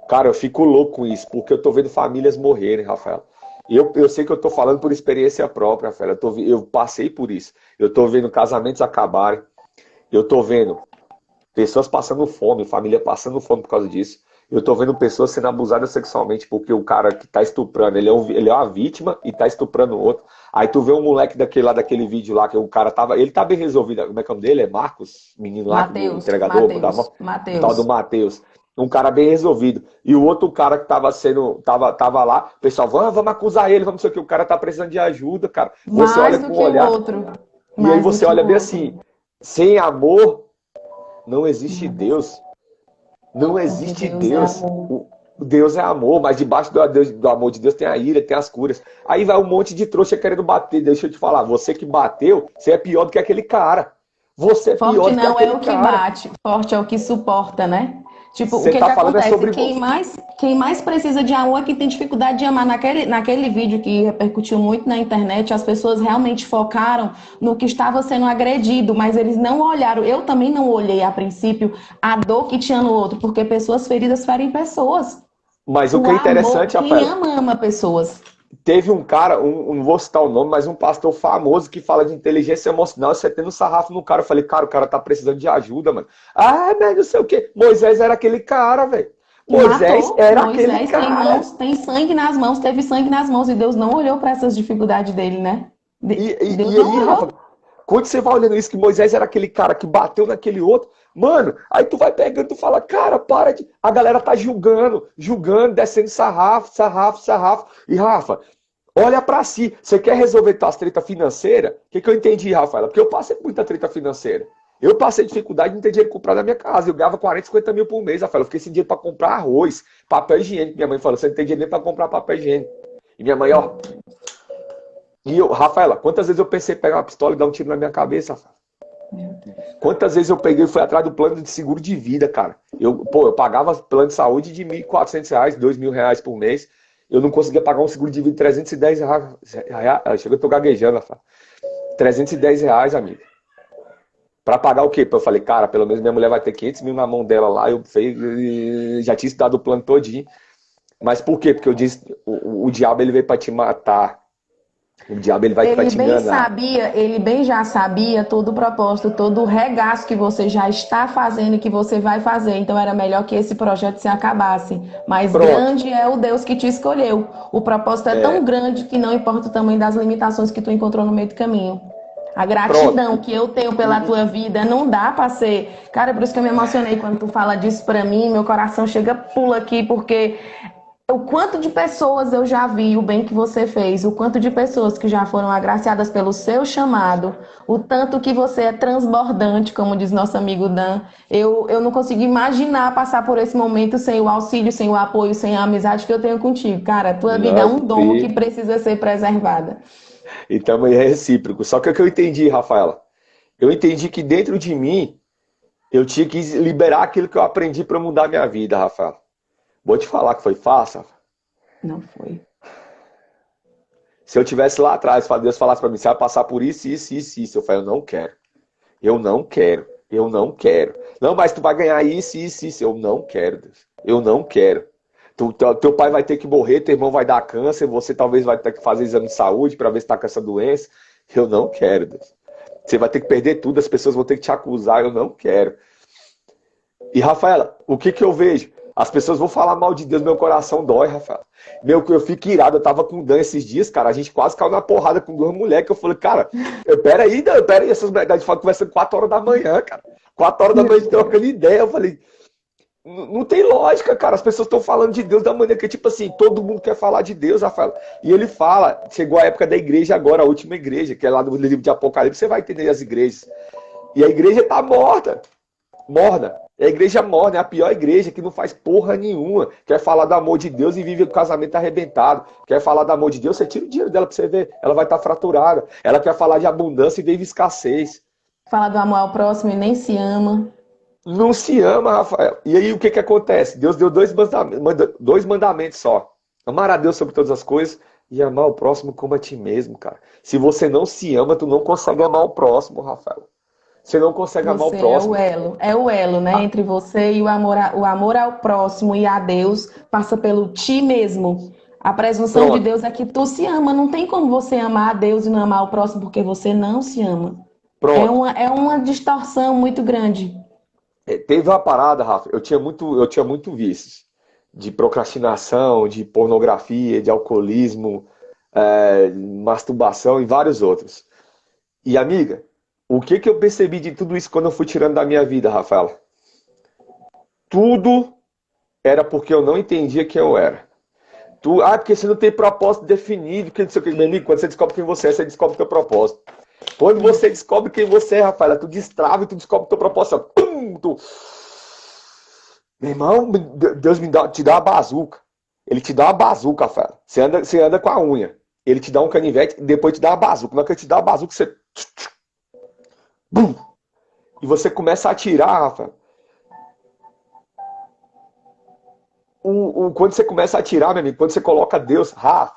Cara, eu fico louco com isso, porque eu tô vendo famílias morrerem, Rafaela. Eu sei que eu tô falando por experiência própria, Rafaela. Eu passei por isso. Eu tô vendo casamentos acabarem. Eu tô vendo pessoas passando fome, família passando fome por causa disso. Eu tô vendo pessoas sendo abusadas sexualmente porque o cara que tá estuprando, ele é uma vítima e tá estuprando o outro. Aí tu vê um moleque daquele lá, daquele vídeo lá, que o cara tava. Ele tá bem resolvido. Como é que é o nome dele? É Marcos? Menino lá do Mateus, entregador, Mateus, o tal do Mateus. Matheus. Um cara bem resolvido. E o outro cara que tava lá, o pessoal, vamos acusar ele, vamos não sei o que. O cara tá precisando de ajuda, cara. Você olha Mais do com o que o olhar, outro. e aí Mais do você que o olha bem assim, outro. sem amor, não existe Nada. Deus. Não Porque existe Deus é Deus. amor. O Deus é amor, mas debaixo do amor de Deus tem a ira, tem as curas. Aí vai um monte de trouxa querendo bater. Deixa eu te falar, você que bateu, você é pior do que aquele cara. Você é pior Forte do que não é aquele o que cara. bate, forte é o que suporta, né? Tipo, o Você que que tá falando é acontece? sobre Quem mais precisa de amor é quem tem dificuldade de amar. Naquele vídeo que repercutiu muito na internet, as pessoas realmente focaram no que estava sendo agredido, mas eles não olharam. Eu também não olhei a princípio a dor que tinha no outro, porque pessoas feridas ferem pessoas. Mas o O que é amor, interessante, quem Rafaela, ama, ama pessoas. teve um cara, não vou citar o nome, mas um pastor famoso que fala de inteligência emocional, e você tendo um sarrafo no cara. Eu falei, cara, o cara tá precisando de ajuda, mano. Ah, mas não sei o quê. Moisés era aquele cara, velho. E Moisés matou. era aquele Moisés tem cara. mãos, tem sangue nas mãos, teve sangue nas mãos e Deus não olhou para essas dificuldades dele, né? Deus E não aí, Rafa, olhou. quando você vai olhando isso, que Moisés era aquele cara que bateu naquele outro, mano, aí tu vai pegando, tu fala, cara, para de. A galera tá julgando, descendo sarrafo. E Rafa, olha pra si. Você quer resolver tuas treta financeira? O que eu entendi, Rafaela? Porque eu passei por muita treta financeira. Eu passei dificuldade de não ter dinheiro pra comprar na minha casa. Eu ganhava 40, 50 mil por mês, Rafaela. Eu fiquei sem dinheiro pra comprar arroz, papel higiênico. Minha mãe falou, você não tem dinheiro nem pra comprar papel higiênico. E minha mãe, ó, Meu Deus, e eu, Rafaela, quantas vezes eu pensei em pegar uma pistola e dar um tiro na minha cabeça, Rafaela? meu Deus. Quantas vezes eu peguei e fui atrás do plano de seguro de vida, cara? Eu pagava plano de saúde de R$ 1.400, R$ 2.000 por mês. Eu não conseguia pagar um seguro de vida de R$ 310. Chega, eu tô gaguejando, Rafaela. R$ 310, amigo. Pra pagar o quê? Eu falei, cara, pelo menos minha mulher vai ter 500 mil na mão dela lá. Já tinha estudado o plano todinho. Mas por quê? Porque eu disse, o diabo ele veio pra te matar. O diabo ele vai pra te enganar. Ele bem já sabia todo o propósito, todo o regaço que você já está fazendo e que você vai fazer. Então era melhor que esse projeto se acabasse. Mas Pronto. grande é o Deus que te escolheu. O propósito é tão É, grande que não importa o tamanho das limitações que tu encontrou no meio do caminho. A pronto. gratidão que eu tenho pela tua vida não dá para ser. Cara, por isso que eu me emocionei quando tu fala disso para mim. Meu coração chega, pula aqui, porque o quanto de pessoas eu já vi, o bem que você fez, o quanto de pessoas que já foram agraciadas pelo seu chamado, o tanto que você é transbordante, como diz nosso amigo Dan. Eu não consigo imaginar passar por esse momento sem o auxílio, sem o apoio, sem a amizade que eu tenho contigo. Cara, a tua vida é Não, um dom que precisa ser preservada. e também é recíproco. Só que o que eu entendi, Rafaela? Eu entendi que dentro de mim eu tinha que liberar aquilo que eu aprendi para mudar a minha vida, Rafaela. Vou te falar que foi fácil, Rafa. Não foi. Se eu tivesse lá atrás, Deus falasse para mim, você vai passar por isso. Eu falei, eu não quero. Eu não quero. Eu não quero. Não, mas tu vai ganhar isso. Eu não quero, Deus. Eu não quero. Teu pai vai ter que morrer, teu irmão vai dar câncer, você talvez vai ter que fazer exame de saúde para ver se tá com essa doença. Eu não quero, Deus. Você vai ter que perder tudo, as pessoas vão ter que te acusar, eu não quero. E, Rafaela, o que que eu vejo? As pessoas vão falar mal de Deus, meu coração dói, Rafaela. Eu fico irado, eu tava com o Dan esses dias, cara, a gente quase caiu na porrada com duas mulheres, que eu falei, cara, peraí, Dan, peraí, essas mulheres, a gente fala conversando 4 horas da manhã, cara. 4 horas da manhã a gente trocando ideia, eu falei, não tem lógica, cara, as pessoas estão falando de Deus da maneira que, tipo assim, todo mundo quer falar de Deus, Rafaela. E ele fala, chegou a época da igreja agora, a última igreja, que é lá no livro de Apocalipse, você vai entender as igrejas. E a igreja tá morna. É a igreja morna, é a pior igreja que não faz porra nenhuma. Quer falar do amor de Deus e vive o casamento arrebentado. Quer falar do amor de Deus, você tira o dinheiro dela pra você ver. Ela vai estar fraturada. Ela quer falar de abundância e vive escassez. Fala do amor ao próximo e nem se ama. Não se ama, Rafael. E aí o que que acontece? Deus deu dois mandamentos só. Amar a Deus sobre todas as coisas e amar o próximo como a ti mesmo, cara. Se você não se ama, tu não consegue amar o próximo, Rafael. Você não consegue amar o Você próximo. é o elo, né, Ah, entre você e o amor ao próximo e a Deus passa pelo ti mesmo. A presunção de pronto, Deus é que tu se ama. Não tem como você amar a Deus e não amar o próximo porque você não se ama. pronto. É uma distorção muito grande. Teve uma parada, Rafa. Eu tinha muito vícios. de procrastinação, de pornografia, de alcoolismo, masturbação e vários outros. E amiga, o que que eu percebi de tudo isso quando eu fui tirando da minha vida, Rafaela? Tudo era porque eu não entendia quem eu era. Porque você não tem propósito definido, que não sei o que, meu amigo, quando você descobre quem você é, você descobre o teu propósito. Quando você descobre quem você é, Rafaela, tu destrava e tu descobre o teu propósito. Pum, Meu irmão, Deus te dá uma bazuca. Ele te dá uma bazuca, Rafaela. Você anda com a unha. Ele te dá um canivete e depois te dá uma bazuca. Na hora que ele te dá uma bazuca, você... Bum! E você começa a atirar, Rafaela. Quando você começa a atirar, meu amigo, quando você coloca Deus, Rafa,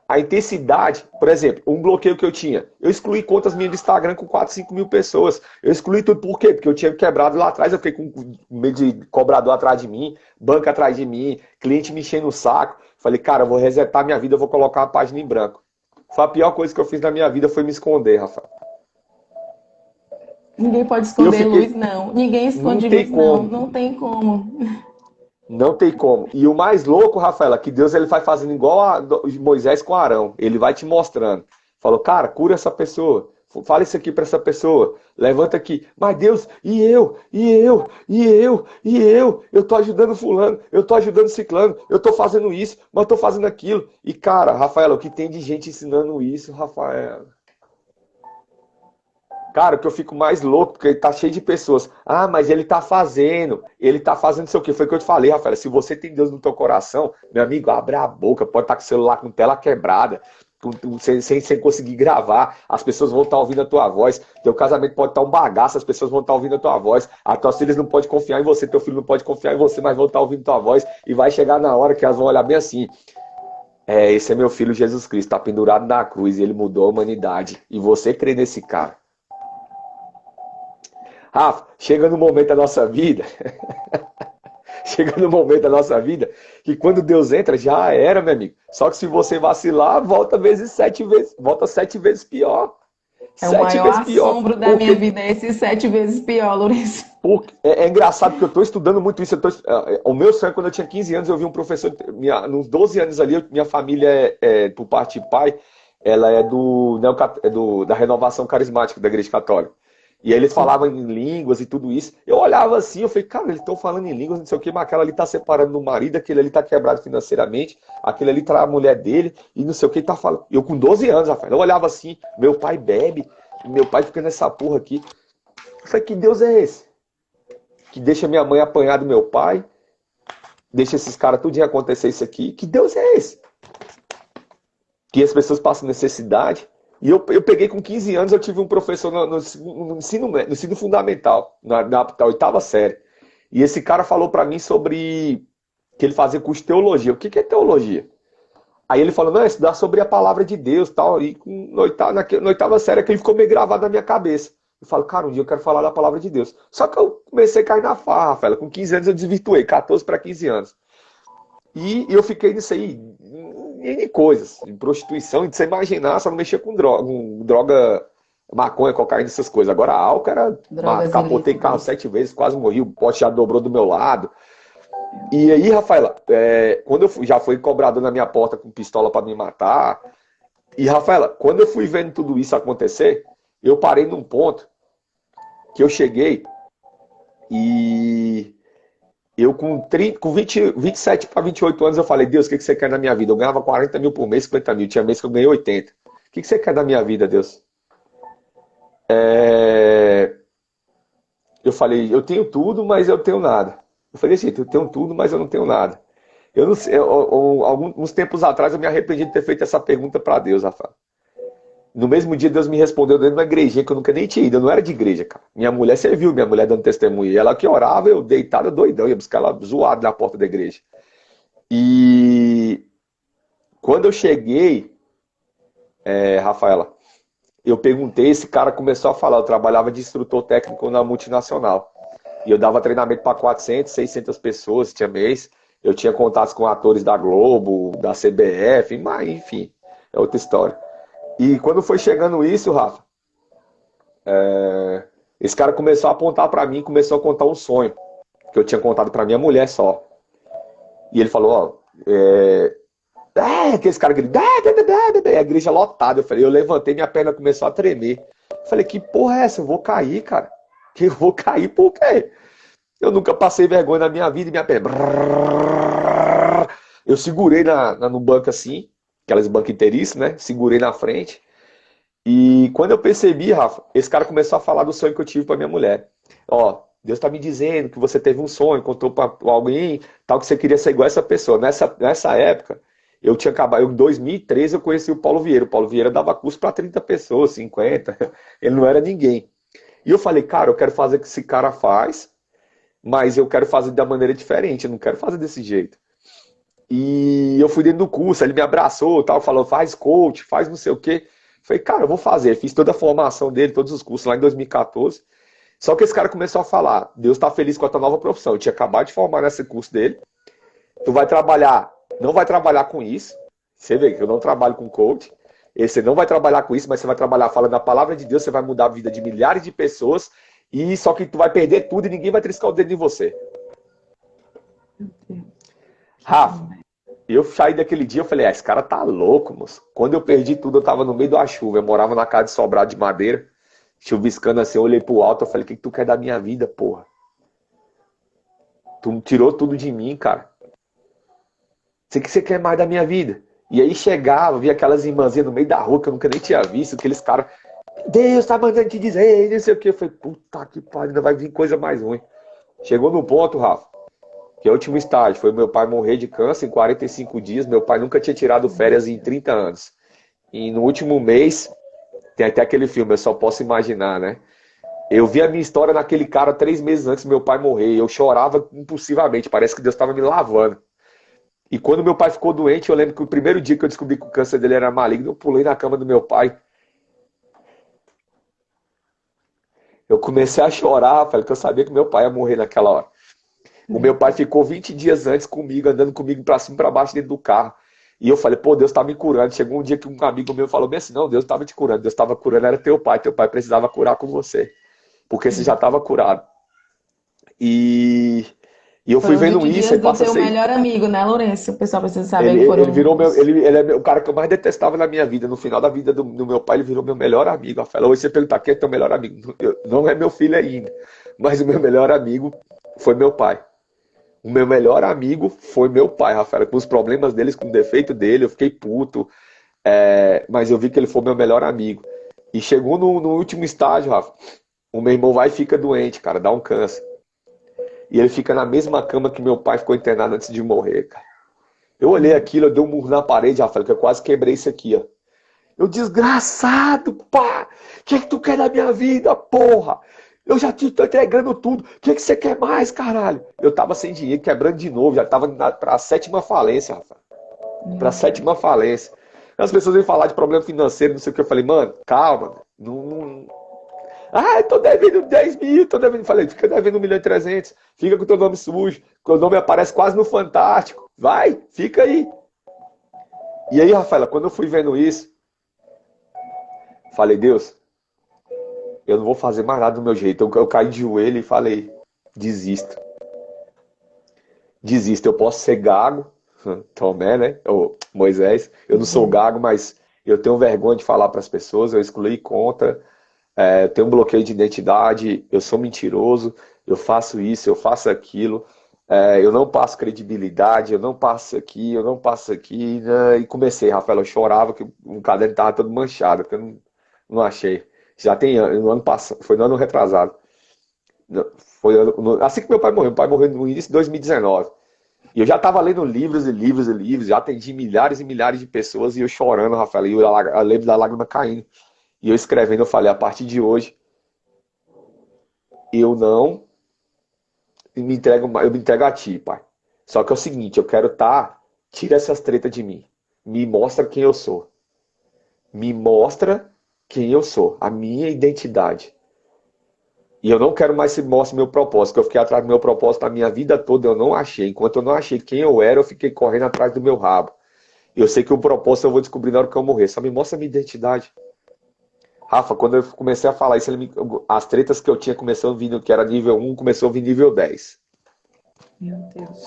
a intensidade, por exemplo, um bloqueio que eu tinha, eu excluí contas minhas do Instagram com 4, 5 mil pessoas. Eu excluí tudo por quê? Porque eu tinha quebrado lá atrás, eu fiquei com medo de cobrador atrás de mim, banca atrás de mim, cliente me enchendo o saco. Falei, cara, eu vou resetar minha vida, eu vou colocar uma página em branco. Foi a pior coisa que eu fiz na minha vida, foi me esconder, Rafa. Ninguém pode esconder luz, não. Ninguém esconde luz, não. Não tem como. Não tem como. E o mais louco, Rafaela, que Deus ele vai fazendo igual a Moisés com Arão. Ele vai te mostrando. Falou, cara, cura essa pessoa. Fala isso aqui para essa pessoa. Levanta aqui. Mas Deus, e eu? Eu tô ajudando fulano, eu tô ajudando ciclano, eu tô fazendo isso, mas tô fazendo aquilo. E cara, Rafaela, o que tem de gente ensinando isso, Rafaela? Cara, o que eu fico mais louco, porque ele tá cheio de pessoas. Ah, mas ele tá fazendo não sei o quê. Foi o que eu te falei, Rafael. Se você tem Deus no teu coração, meu amigo, abre a boca, pode estar com o celular com tela quebrada, sem conseguir gravar. As pessoas vão estar ouvindo a tua voz. Teu casamento pode estar um bagaço, as pessoas vão estar ouvindo a tua voz. As tuas filhas não podem confiar em você, teu filho não pode confiar em você, mas vão estar ouvindo a tua voz. E vai chegar na hora que elas vão olhar bem assim. Esse é meu filho Jesus Cristo, tá pendurado na cruz e ele mudou a humanidade. E você crê nesse cara. Rafa, chega no momento da nossa vida, que quando Deus entra, já era, meu amigo. Só que se você vacilar, volta 7 vezes pior. É o maior assombro da minha vida, esses 7 vezes pior, Lourenço. É engraçado porque eu estou estudando muito isso. O meu sonho, quando eu tinha 15 anos, eu vi um professor, nos 12 anos ali, minha família por parte de pai, ela é da renovação carismática da Igreja Católica. E aí eles falavam em línguas e tudo isso. Eu olhava assim, eu falei, cara, eles estão falando em línguas, não sei o que, mas aquela ali está separando do marido, aquele ali está quebrado financeiramente, aquele ali tá a mulher dele, e não sei o que tá falando. Eu com 12 anos, Rafael, eu olhava assim, meu pai bebe, meu pai fica nessa porra aqui. Eu falei, que Deus é esse? Que deixa minha mãe apanhar do meu pai, deixa esses caras tudinho acontecer isso aqui. Que Deus é esse? Que as pessoas passam necessidade. E eu peguei com 15 anos, eu tive um professor no ensino fundamental, na 8ª série. E esse cara falou para mim sobre que ele fazia curso de teologia. O que é teologia? Aí ele falou, não, estudar sobre a palavra de Deus e tal. E na 8ª série aquele ficou meio gravado na minha cabeça. Eu falo, cara, um dia eu quero falar da palavra de Deus. Só que eu comecei a cair na farra, Rafaela. Com 15 anos eu desvirtuei, 14 para 15 anos. E eu fiquei nisso aí, em coisas, de prostituição, de você imaginar, só não mexia com droga, maconha, cocaína, essas coisas. Agora álcool era, capotei carro 7 vezes, quase morri, o pote já dobrou do meu lado. E aí, Rafaela, quando eu já foi cobrador na minha porta com pistola para me matar. E, Rafaela, quando eu fui vendo tudo isso acontecer, eu parei num ponto que eu cheguei e eu com 27 para 28 anos eu falei, Deus, o que você quer na minha vida? Eu ganhava 40 mil por mês, 50 mil, tinha mês que eu ganhei 80. O que você quer da minha vida, Deus? Eu falei, eu tenho tudo, mas eu tenho nada. Eu falei assim, eu tenho tudo, mas eu não tenho nada. Eu não sei, alguns tempos atrás eu me arrependi de ter feito essa pergunta para Deus, Rafael. No mesmo dia Deus me respondeu dentro de uma igrejinha que eu nunca nem tinha ido, eu não era de igreja, cara. Minha mulher serviu, minha mulher dando testemunho. E ela que orava, eu deitado, doidão, ia buscar ela zoado na porta da igreja. E quando eu cheguei, Rafaela, eu perguntei, esse cara começou a falar, eu trabalhava de instrutor técnico na multinacional. E eu dava treinamento para 400, 600 pessoas, tinha mês. Eu tinha contatos com atores da Globo, da CBF, mas enfim, é outra história. E quando foi chegando isso, Rafa, esse cara começou a apontar para mim, começou a contar um sonho que eu tinha contado para minha mulher só. E ele falou, ó, aqueles caras gritam, a igreja lotada. Eu levantei, minha perna começou a tremer. Eu falei, que porra é essa? Eu vou cair, cara. Que eu vou cair por quê? Eu nunca passei vergonha na minha vida e minha perna. Eu segurei no banco assim, aquelas bancos inteiriças, né? Segurei na frente. E quando eu percebi, Rafa, esse cara começou a falar do sonho que eu tive pra minha mulher. Ó, Deus tá me dizendo que você teve um sonho, contou pra alguém, tal, que você queria ser igual a essa pessoa. Nessa época, eu tinha acabado, em 2013 eu conheci o Paulo Vieira. O Paulo Vieira dava curso para 30 pessoas, 50. Ele não era ninguém. E eu falei, cara, eu quero fazer o que esse cara faz, mas eu quero fazer da maneira diferente, eu não quero fazer desse jeito. E eu fui dentro do curso, ele me abraçou, tal, falou, faz coach, faz não sei o quê. Falei, cara, eu vou fazer. Fiz toda a formação dele, todos os cursos lá em 2014. Só que esse cara começou a falar, Deus está feliz com a tua nova profissão. Eu tinha acabado de formar nesse curso dele. Tu vai trabalhar, não vai trabalhar com isso. Você vê que eu não trabalho com coach. Você não vai trabalhar com isso, mas você vai trabalhar falando a palavra de Deus, você vai mudar a vida de milhares de pessoas. E só que tu vai perder tudo e ninguém vai triscar o dedo em você. Rafa, eu saí daquele dia, eu falei, esse cara tá louco, moço. Quando eu perdi tudo, eu tava no meio da chuva. Eu morava na casa de sobrado de madeira, chuviscando assim, eu olhei pro alto, eu falei, o que tu quer da minha vida, porra? Tu tirou tudo de mim, cara. O que você quer mais da minha vida? E aí chegava, via aquelas irmãzinhas no meio da rua que eu nunca nem tinha visto, aqueles caras, Deus tá mandando te dizer, não sei o que. Eu falei, puta que pariu, ainda vai vir coisa mais ruim. Chegou no ponto, Rafa, que é o último estágio, foi meu pai morrer de câncer em 45 dias. Meu pai nunca tinha tirado férias em 30 anos. E no último mês, tem até aquele filme, eu só posso imaginar, né? Eu vi a minha história naquele cara 3 meses antes do meu pai morrer. Eu chorava impulsivamente, parece que Deus estava me lavando. E quando meu pai ficou doente, eu lembro que o primeiro dia que eu descobri que o câncer dele era maligno, eu pulei na cama do meu pai. Eu comecei a chorar, falei que eu sabia que meu pai ia morrer naquela hora. O meu pai ficou 20 dias antes comigo, andando comigo pra cima e pra baixo dentro do carro. E eu falei, pô, Deus tá me curando. Chegou um dia que um amigo meu falou bem assim, não, Deus tava te curando. Deus tava curando, era teu pai precisava curar com você. Porque você já tava curado. E, e eu Foi fui os vendo 20 isso, dias e do passa teu assim. melhor amigo, né, Lourenço? O pessoal precisa saber que Ele foram virou meu, os... ele é o cara que eu mais detestava na minha vida. No final da vida do meu pai, ele virou meu melhor amigo. Rafael, hoje você perguntar quem é teu melhor amigo. Não é meu filho ainda, mas o meu melhor amigo foi meu pai. O meu melhor amigo foi meu pai, Rafael. Com os problemas deles, com o defeito dele, eu fiquei puto. Mas eu vi que ele foi meu melhor amigo. E chegou no último estágio, Rafa. O meu irmão vai e fica doente, cara, dá um câncer. E ele fica na mesma cama que meu pai ficou internado antes de morrer, cara. Eu olhei aquilo, eu dei um murro na parede, Rafael, que eu quase quebrei isso aqui, ó. Eu, desgraçado, pá! O que tu quer da minha vida, porra? Eu já te tô entregando tudo. O que você quer mais, caralho? Eu tava sem dinheiro, quebrando de novo, já tava pra sétima falência, Rafael. Pra sétima falência. As pessoas vêm falar de problema financeiro, não sei o que. Eu falei, mano, calma. Não. Ah, eu tô devendo 10 mil, tô devendo. Falei, fica devendo 1.300.000. Fica com o teu nome sujo. Que o nome aparece quase no Fantástico. Vai, fica aí. E aí, Rafaela, quando eu fui vendo isso, falei, Deus, eu não vou fazer mais nada do meu jeito. Eu caí de joelho e falei, desisto. Desisto, eu posso ser gago, Tomé, né? Ou Moisés. Eu não sou gago, mas eu tenho vergonha de falar para as pessoas, eu excluí conta, eu tenho um bloqueio de identidade, eu sou mentiroso, eu faço isso, eu faço aquilo, eu não passo credibilidade, eu não passo aqui, eu não passo aqui. Né? E comecei, Rafael, eu chorava que o caderno estava todo manchado, porque eu não achei. Já tem no ano passado, foi no ano retrasado. Foi assim que meu pai morreu no início de 2019. E eu já estava lendo livros e livros e livros, já atendi milhares e milhares de pessoas e eu chorando, Rafael, e eu lembro da lágrima caindo. E eu escrevendo, eu falei, a partir de hoje, eu não me entrego, eu me entrego a ti, pai. Só que é o seguinte, eu quero tira essas tretas de mim. Me mostra quem eu sou. Me mostra quem eu sou, a minha identidade. E eu não quero mais que mostre meu propósito, que eu fiquei atrás do meu propósito a minha vida toda, eu não achei. Enquanto eu não achei quem eu era, eu fiquei correndo atrás do meu rabo. Eu sei que o propósito eu vou descobrir na hora que eu morrer. Só me mostra a minha identidade. Rafa, quando eu comecei a falar isso, as tretas que eu tinha começou a vir, que era nível 1, começou a vir nível 10. Meu Deus.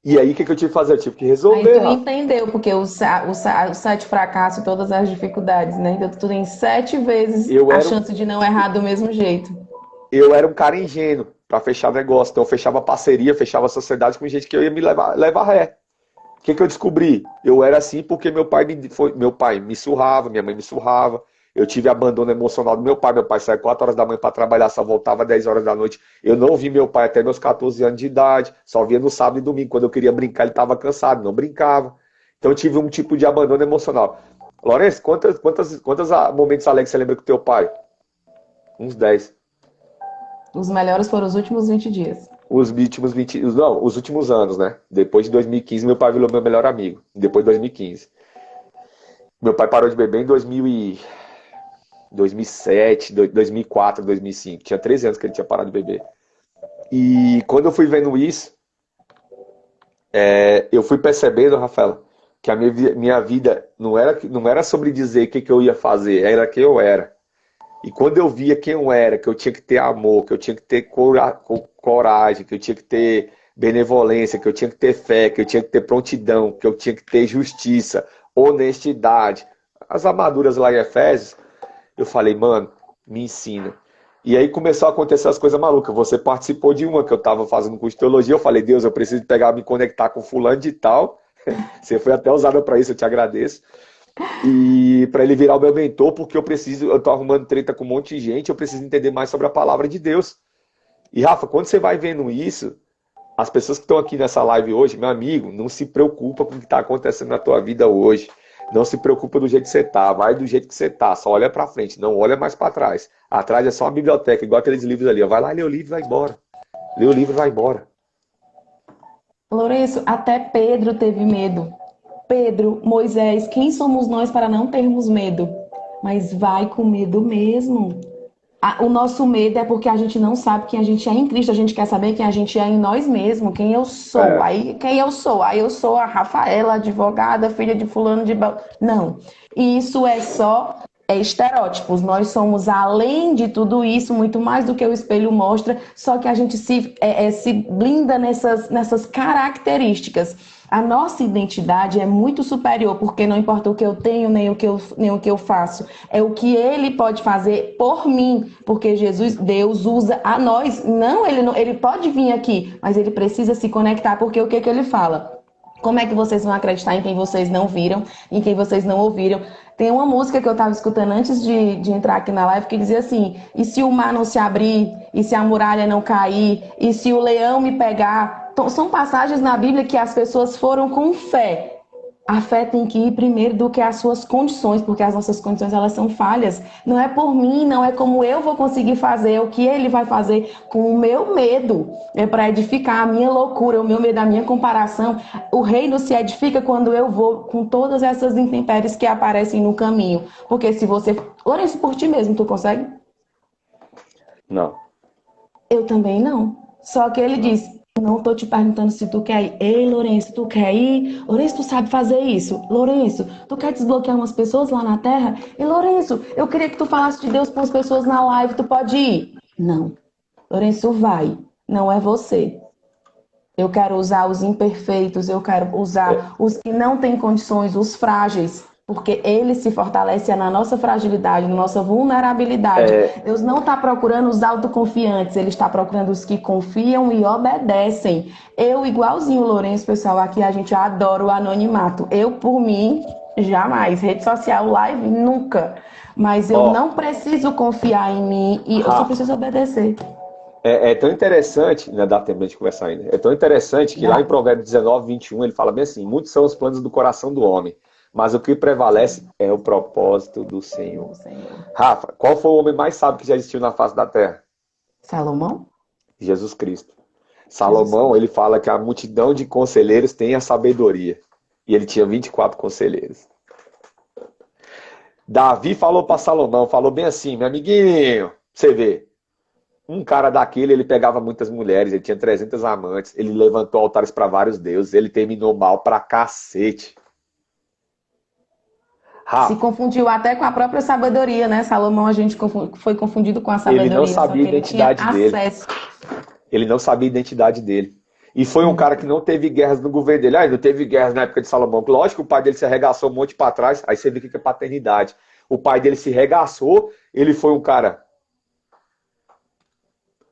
E aí, o que eu tive que fazer? Eu tive que Aí resolver, tu Rafa. entendeu, porque os 7 fracassos e todas as dificuldades, né? Então tu tem 7 vezes Eu a era, chance de não errar do mesmo jeito. eu era um cara ingênuo para fechar negócio. Então, eu fechava parceria, fechava sociedade com gente que eu ia me levar ré. O que eu descobri? Eu era assim porque meu pai me surrava, minha mãe me surrava. Eu tive abandono emocional do meu pai. Meu pai saía 4 horas da manhã para trabalhar, só voltava 10 horas da noite. Eu não vi meu pai até meus 14 anos de idade. Só via no sábado e domingo. Quando eu queria brincar, ele estava cansado, não brincava. Então eu tive um tipo de abandono emocional. Lourenço, quantos momentos alegres você lembra com teu pai? Uns 10. Os melhores foram os últimos 20 dias. Os últimos anos, né? Depois de 2015, meu pai virou meu melhor amigo. Depois de 2015. Meu pai parou de beber em 2007, 2004, 2005. Tinha 13 anos que ele tinha parado de beber. E quando eu fui vendo isso, eu fui percebendo, Rafaela, que a minha vida não era sobre dizer o que eu ia fazer, era quem eu era. E quando eu via quem eu era, que eu tinha que ter amor, que eu tinha que ter coragem, que eu tinha que ter benevolência, que eu tinha que ter fé, que eu tinha que ter prontidão, que eu tinha que ter justiça, honestidade, as armaduras lá em Efésios, eu falei, mano, me ensina. E aí começou a acontecer as coisas malucas. Você participou de uma que eu estava fazendo curso de teologia. Eu falei, Deus, eu preciso pegar, me conectar com fulano de tal. Você foi até usada para isso, eu te agradeço. E para ele virar o meu mentor, porque eu tô arrumando treta com um monte de gente, eu preciso entender mais sobre a palavra de Deus. E Rafa, quando você vai vendo isso, as pessoas que estão aqui nessa live hoje, meu amigo, não se preocupa com o que está acontecendo na tua vida hoje. Não se preocupa do jeito que você tá, vai do jeito que você tá, só olha para frente, não olha mais para trás. Atrás é só uma biblioteca, igual aqueles livros ali, ó. Vai lá, lê o livro e vai embora. Lê o livro e vai embora. Lourenço, até Pedro teve medo. Pedro, Moisés, quem somos nós para não termos medo? Mas vai com medo mesmo. O nosso medo é porque a gente não sabe quem a gente é em Cristo, a gente quer saber quem a gente é em nós mesmos, quem eu sou. É, Aí, quem eu sou? Aí eu sou a Rafaela, advogada, filha de fulano de... Não, isso é só estereótipos. Nós somos, além de tudo isso, muito mais do que o espelho mostra, só que a gente se blinda nessas características. A nossa identidade é muito superior, porque não importa o que eu tenho, nem o que eu faço. É o que ele pode fazer por mim, porque Deus usa a nós. Ele pode vir aqui, mas ele precisa se conectar, porque o que ele fala? Como é que vocês vão acreditar em quem vocês não viram, em quem vocês não ouviram? Tem uma música que eu estava escutando antes de entrar aqui na live que dizia assim: e se o mar não se abrir, e se a muralha não cair, e se o leão me pegar? Então, são passagens na Bíblia que as pessoas foram com fé. A fé tem que ir primeiro do que as suas condições, porque as nossas condições elas são falhas. Não é por mim, não é como eu vou conseguir fazer, é o que ele vai fazer com o meu medo. É para edificar a minha loucura, o meu medo, a minha comparação. O reino se edifica quando eu vou com todas essas intempéries que aparecem no caminho. Porque se você... Lourenço, por ti mesmo, tu consegue? não, Eu também não. Só que ele não. diz, não tô te perguntando se tu quer ir. Ei, Lourenço, tu quer ir? Lourenço, tu sabe fazer isso? Lourenço, tu quer desbloquear umas pessoas lá na Terra? E Lourenço, eu queria que tu falasse de Deus para as pessoas na live, tu pode ir? Não. Lourenço, vai. Não é você. Eu quero usar os imperfeitos, eu quero É, usar os que não têm condições, os frágeis, porque ele se fortalece na nossa fragilidade, na nossa vulnerabilidade. é, Deus não está procurando os autoconfiantes, ele está procurando os que confiam e obedecem. Eu, igualzinho o Lourenço, pessoal, aqui a gente adora o anonimato. Eu, por mim, jamais. Rede social, live, nunca. Mas eu ó, não preciso confiar em mim e eu só Rafa, preciso obedecer. é tão interessante, não dá tempo de conversar ainda, é tão interessante que lá em Dá. Provérbios 19, 21, ele fala bem assim, muitos são os planos do coração do homem, mas o que prevalece é o propósito do Senhor. O Senhor. Rafa, qual foi o homem mais sábio que já existiu na face da terra? Salomão? Jesus Cristo. Jesus Salomão, Cristo. ele fala que a multidão de conselheiros tem a sabedoria. E ele tinha 24 conselheiros. Davi falou para Salomão, falou bem assim, meu amiguinho, você vê, um cara daquele, ele pegava muitas mulheres, ele tinha 300 amantes, ele levantou altares para vários deuses, ele terminou mal pra cacete. Se Rafa, confundiu até com a própria sabedoria, né? Salomão, a gente foi confundido com a ele não sabedoria, só sabia a que ele tinha identidade dele. acesso. Ele não sabia a identidade dele. E foi um cara que não teve guerras no governo dele. Ah, não teve guerras na época de Salomão. Lógico que o pai dele se arregaçou um monte para trás. Aí você vê o que é paternidade. O pai dele se regaçou, ele foi um cara.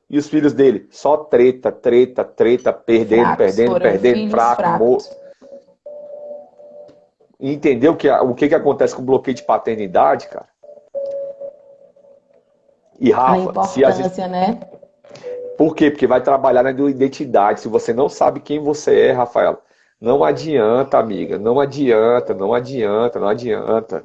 E os filhos dele? Só treta, treta, treta, perdendo, Fracos, perdendo, foram perdendo, filhos fraco, morto. fracos. Entendeu o que acontece com o bloqueio de paternidade, cara? E A Rafa, se a gente... importância, né? Por quê? Porque vai trabalhar na tua identidade. Se você não sabe quem você é, Rafaela, não adianta, amiga. Não adianta, não adianta, não adianta.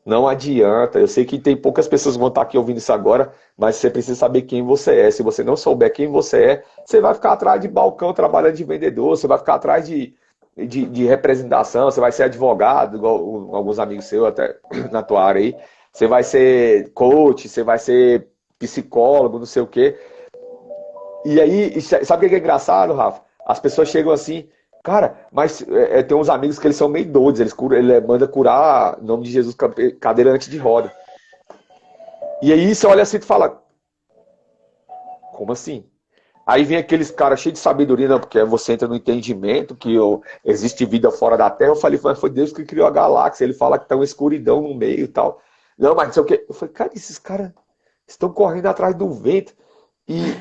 Não adianta. Eu sei que tem poucas pessoas que vão estar aqui ouvindo isso agora, mas você precisa saber quem você é. Se você não souber quem você é, você vai ficar atrás de balcão trabalhando de vendedor, você vai ficar atrás de representação, você vai ser advogado, igual alguns amigos seus até na tua área aí. Você vai ser coach, você vai ser psicólogo, não sei o quê. E aí, sabe o que é engraçado, Rafa? As pessoas chegam assim, cara, mas tem uns amigos que eles são meio doidos, ele manda curar, em nome de Jesus, cadeirante de roda. E aí você olha assim e fala, como assim? Aí vem aqueles caras cheios de sabedoria, não, porque você entra no entendimento que existe vida fora da Terra. Eu falei, foi Deus que criou a galáxia. Ele fala que tá uma escuridão no meio e tal. Não, mas não sei o quê. Eu falei, cara, esses caras estão correndo atrás do vento. E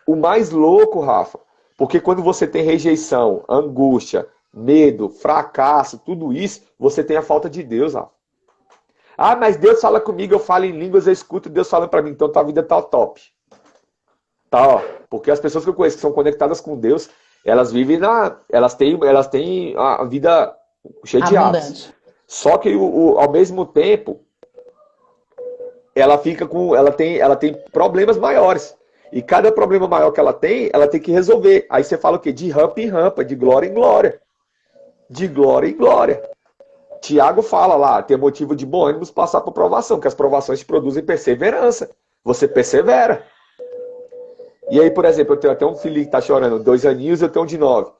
o mais louco, Rafa, porque quando você tem rejeição, angústia, medo, fracasso, tudo isso, você tem a falta de Deus, Rafa. Ah, mas Deus fala comigo, eu falo em línguas, eu escuto Deus falando para mim, então tua vida tá top. Tá, ó. Porque as pessoas que eu conheço que são conectadas com Deus, elas vivem elas têm a vida cheia de ápices. Só que ao mesmo tempo, ela tem problemas maiores. E cada problema maior que ela tem que resolver. Aí você fala o quê? De rampa em rampa, de glória em glória. De glória em glória. Tiago fala lá, ter motivo de bom ânimo passar por provação, que as provações te produzem perseverança. Você persevera. E aí, por exemplo, eu tenho até um filho que tá chorando, 2 aninhos, eu tenho um de 9.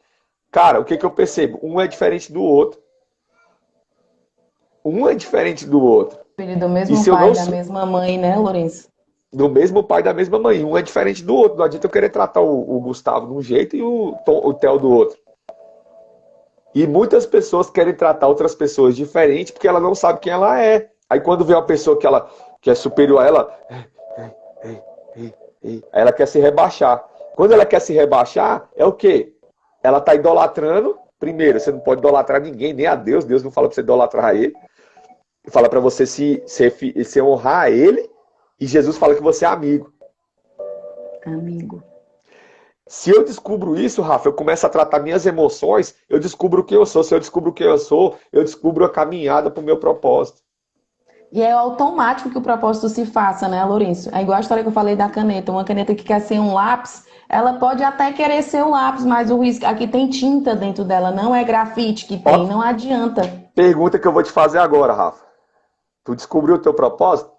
Cara, o que eu percebo? Um é diferente do outro. Um é diferente do outro. Filho do mesmo pai, da mesma mãe, né, Lourenço? Do mesmo pai, da mesma mãe. Um é diferente do outro. Não adianta eu querer tratar o Gustavo de um jeito e o Theo do outro. E muitas pessoas querem tratar outras pessoas diferente porque ela não sabe quem ela é. Aí quando vê uma pessoa que é superior a ela, aí ela quer se rebaixar. Quando ela quer se rebaixar, é o quê? Ela está idolatrando. Primeiro, você não pode idolatrar ninguém, nem a Deus. Deus não fala para você idolatrar a ele. Fala para você se honrar a ele. E Jesus fala que você é amigo. Amigo. Se eu descubro isso, Rafa, eu começo a tratar minhas emoções, eu descubro quem eu sou. Se eu descubro quem eu sou, eu descubro a caminhada para o meu propósito. E é automático que o propósito se faça, né, Lourenço? É igual a história que eu falei da caneta. Uma caneta que quer ser um lápis, ela pode até querer ser um lápis, mas o risco aqui tem tinta dentro dela, não é grafite que tem, não adianta. Pergunta que eu vou te fazer agora, Rafa. Tu descobriu o teu propósito?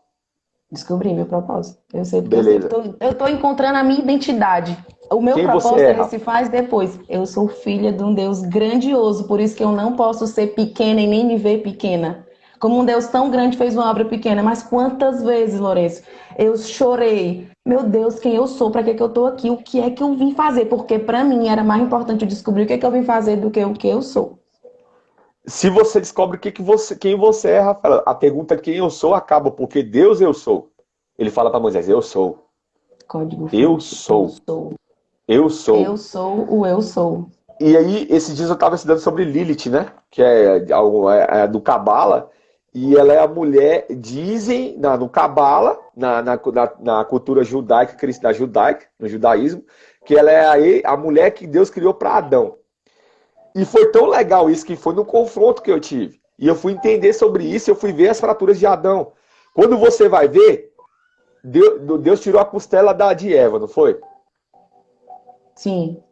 Descobri meu propósito. Eu sei porque beleza. Eu tô encontrando a minha identidade. O meu propósito ele se faz depois. Eu sou filha de um Deus grandioso, por isso que eu não posso ser pequena e nem me ver pequena. Como um Deus tão grande fez uma obra pequena. Mas quantas vezes, Lourenço, eu chorei. Meu Deus, quem eu sou? Para que eu tô aqui? O que é que eu vim fazer? Porque para mim era mais importante eu descobrir o que é que eu vim fazer do que o que eu sou. Se você descobre quem você é, Rafael, a pergunta quem eu sou acaba, porque Deus eu sou. Ele fala para Moisés, eu sou. Código eu sou. Eu sou. Eu sou o eu sou. E aí, esses dias eu estava estudando sobre Lilith, né? Que é do Cabala. E ela é a mulher, dizem, no Cabala, na cultura judaica, cristã judaica, no judaísmo, que ela é a mulher que Deus criou para Adão. E foi tão legal isso que foi no confronto que eu tive. E eu fui entender sobre isso, eu fui ver as fraturas de Adão. Quando você vai ver, Deus tirou a costela de Eva, não foi? Sim.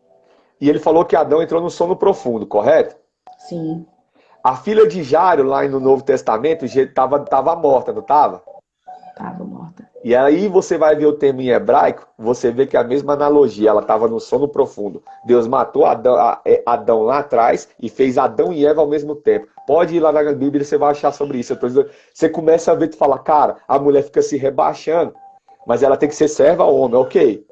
E ele falou que Adão entrou no sono profundo, correto? Sim. A filha de Jário, lá no Novo Testamento, estava morta, não estava? Estava morta. E aí você vai ver o termo em hebraico, você vê que é a mesma analogia, ela estava no sono profundo. Deus matou Adão lá atrás e fez Adão e Eva ao mesmo tempo. Pode ir lá na Bíblia, você vai achar sobre isso. Você começa a ver, tu fala, cara, a mulher fica se rebaixando, mas ela tem que ser serva ao homem, ok.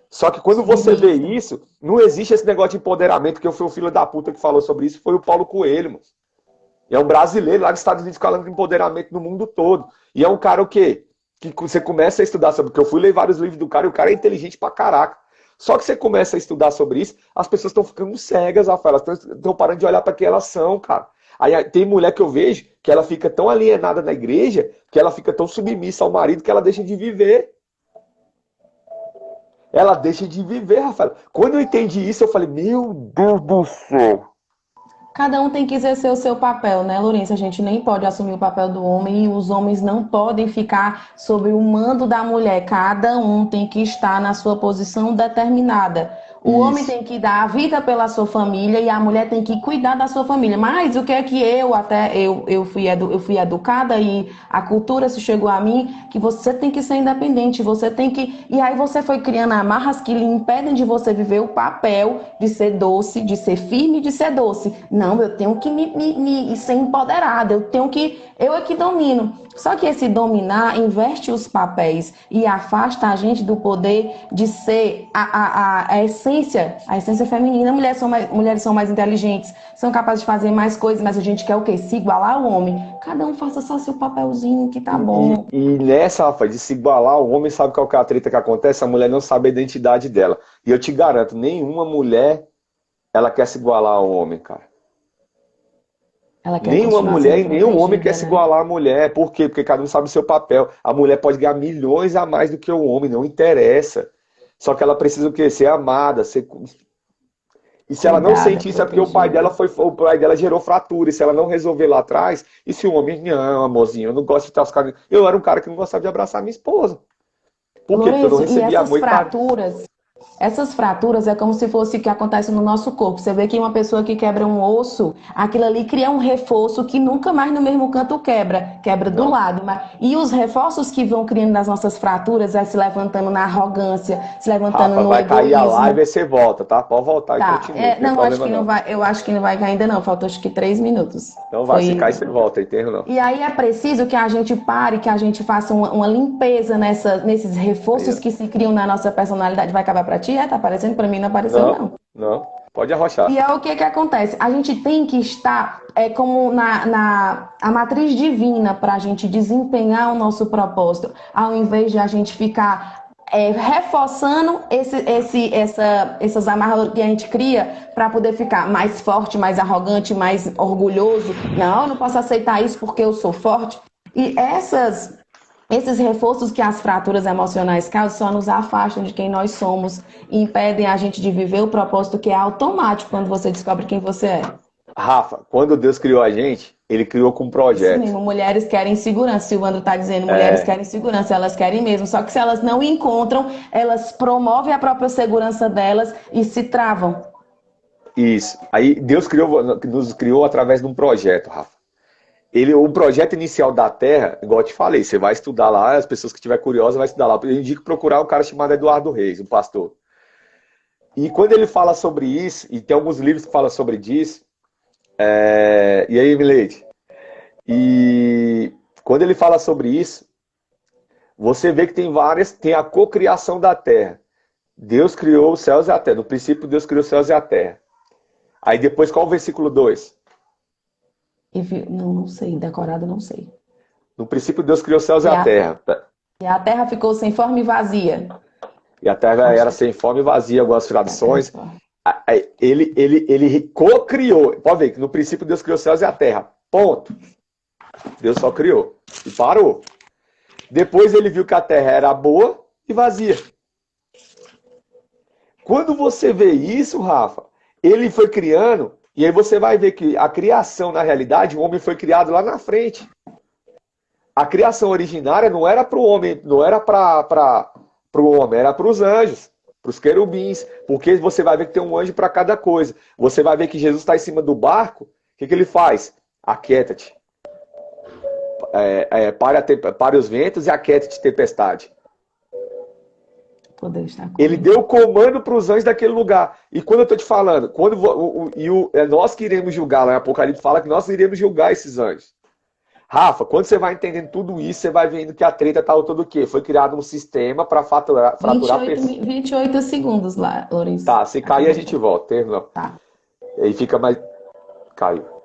Só que quando você vê isso, não existe esse negócio de empoderamento, que foi o filho da puta que falou sobre isso, foi o Paulo Coelho, mano. E é um brasileiro lá dos Estados Unidos falando de empoderamento no mundo todo. E é um cara o quê? Que você começa a estudar sobre, porque eu fui ler vários livros do cara e o cara é inteligente pra caraca. Só que você começa a estudar sobre isso, as pessoas estão ficando cegas, Rafael, elas estão parando de olhar para quem elas são, cara. Aí tem mulher que eu vejo que ela fica tão alienada na igreja, que ela fica tão submissa ao marido que ela deixa de viver. Ela deixa de viver, Rafael. Quando eu entendi isso, eu falei, meu Deus do céu. Cada um tem que exercer o seu papel, né, Lourenço? A gente nem pode assumir o papel do homem e os homens não podem ficar sob o mando da mulher. Cada um tem que estar na sua posição determinada. O homem tem que dar a vida pela sua família e a mulher tem que cuidar da sua família. Mas o que é que eu fui educada e a cultura se chegou a mim que você tem que ser independente, você tem que... E aí você foi criando amarras que lhe impedem de você viver o papel de ser doce, de ser firme, de ser doce. Não, eu tenho que me ser empoderada, eu é que domino. Só que esse dominar inverte os papéis e afasta a gente do poder de ser a essência feminina. Mulheres são mais inteligentes, são capazes de fazer mais coisas, mas a gente quer o quê? Se igualar ao homem. Cada um faça só seu papelzinho que tá bom. E nessa, Rafa, de se igualar, o homem sabe qual que é a treta que acontece, a mulher não sabe a identidade dela. E eu te garanto, nenhuma mulher, ela quer se igualar ao homem, cara. Nenhuma mulher e nenhum homem quer se igualar à mulher. Por quê? Porque cada um sabe o seu papel. A mulher pode ganhar milhões a mais do que o homem, não interessa. Só que ela precisa o quê? Ser amada, ser... E se ela não sente isso, é porque o pai dela gerou fratura. E se ela não resolver lá atrás, e se o homem, não, amorzinho, eu não gosto de estar os caras. Eu era um cara que não gostava de abraçar minha esposa. Por quê? Porque eu não recebia amor e essas fraturas é como se fosse o que acontece no nosso corpo. Você vê que uma pessoa que quebra um osso, aquilo ali cria um reforço que nunca mais no mesmo canto quebra do lado. E os reforços que vão criando nas nossas fraturas vai se levantando na arrogância, se levantando no egoísmo. Vai cair a live e você volta, tá? Pode voltar e continua. Não, acho que não vai, eu acho que não vai cair ainda não, faltou acho que 3 minutos. Então vai, se cair você volta, entendo não. E aí é preciso que a gente pare, que a gente faça uma limpeza nesses reforços que se criam na nossa personalidade. Vai acabar pra ti? Tá aparecendo? Pra mim não apareceu, não. Não, pode arrochar. E é o que acontece? A gente tem que estar como a matriz divina para a gente desempenhar o nosso propósito, ao invés de a gente ficar reforçando essas amarras que a gente cria para poder ficar mais forte, mais arrogante, mais orgulhoso. Não, eu não posso aceitar isso porque eu sou forte. E esses reforços que as fraturas emocionais causam só nos afastam de quem nós somos e impedem a gente de viver o propósito que é automático quando você descobre quem você é. Rafa, quando Deus criou a gente, Ele criou com um projeto. Isso mesmo, mulheres querem segurança. Silvano está dizendo, mulheres querem segurança, elas querem mesmo. Só que se elas não encontram, elas promovem a própria segurança delas e se travam. Isso. Aí Deus nos criou através de um projeto, Rafa. O projeto inicial da Terra, igual eu te falei, você vai estudar lá, as pessoas que estiverem curiosas vão estudar lá. Eu indico procurar um cara chamado Eduardo Reis, um pastor. E quando ele fala sobre isso, e tem alguns livros que falam sobre isso, e aí, Milady? E quando ele fala sobre isso, você vê que tem a cocriação da Terra. Deus criou os céus e a Terra. No princípio, Deus criou os céus e a Terra. Aí depois, qual o versículo 2? Não sei, decorado não sei. No princípio, Deus criou os céus e a terra. E a terra ficou sem forma e vazia. E a terra era sem forma e vazia, algumas traduções. Ele co-criou. Pode ver que no princípio Deus criou os céus e a terra. Ponto. Deus só criou. E parou. Depois ele viu que a terra era boa e vazia. Quando você vê isso, Rafa, ele foi criando. E aí você vai ver que a criação, na realidade, o homem foi criado lá na frente. A criação originária não era para o homem, não era para o homem, era para os anjos, para os querubins. Porque você vai ver que tem um anjo para cada coisa. Você vai ver que Jesus está em cima do barco, o que ele faz? Aquieta-te. Pare os ventos e aquieta-te, tempestade. Ele deu comando para os anjos daquele lugar. E quando eu estou te falando, nós que iremos julgar, lá em Apocalipse fala que nós iremos julgar esses anjos. Rafa, quando você vai entendendo tudo isso, você vai vendo que a treta tá todo o quê? Foi criado um sistema para fraturar pessoas. 28 segundos lá, Lourenço. Tá, se cair a gente volta. Terminou. Tá. Aí fica mais. Caiu.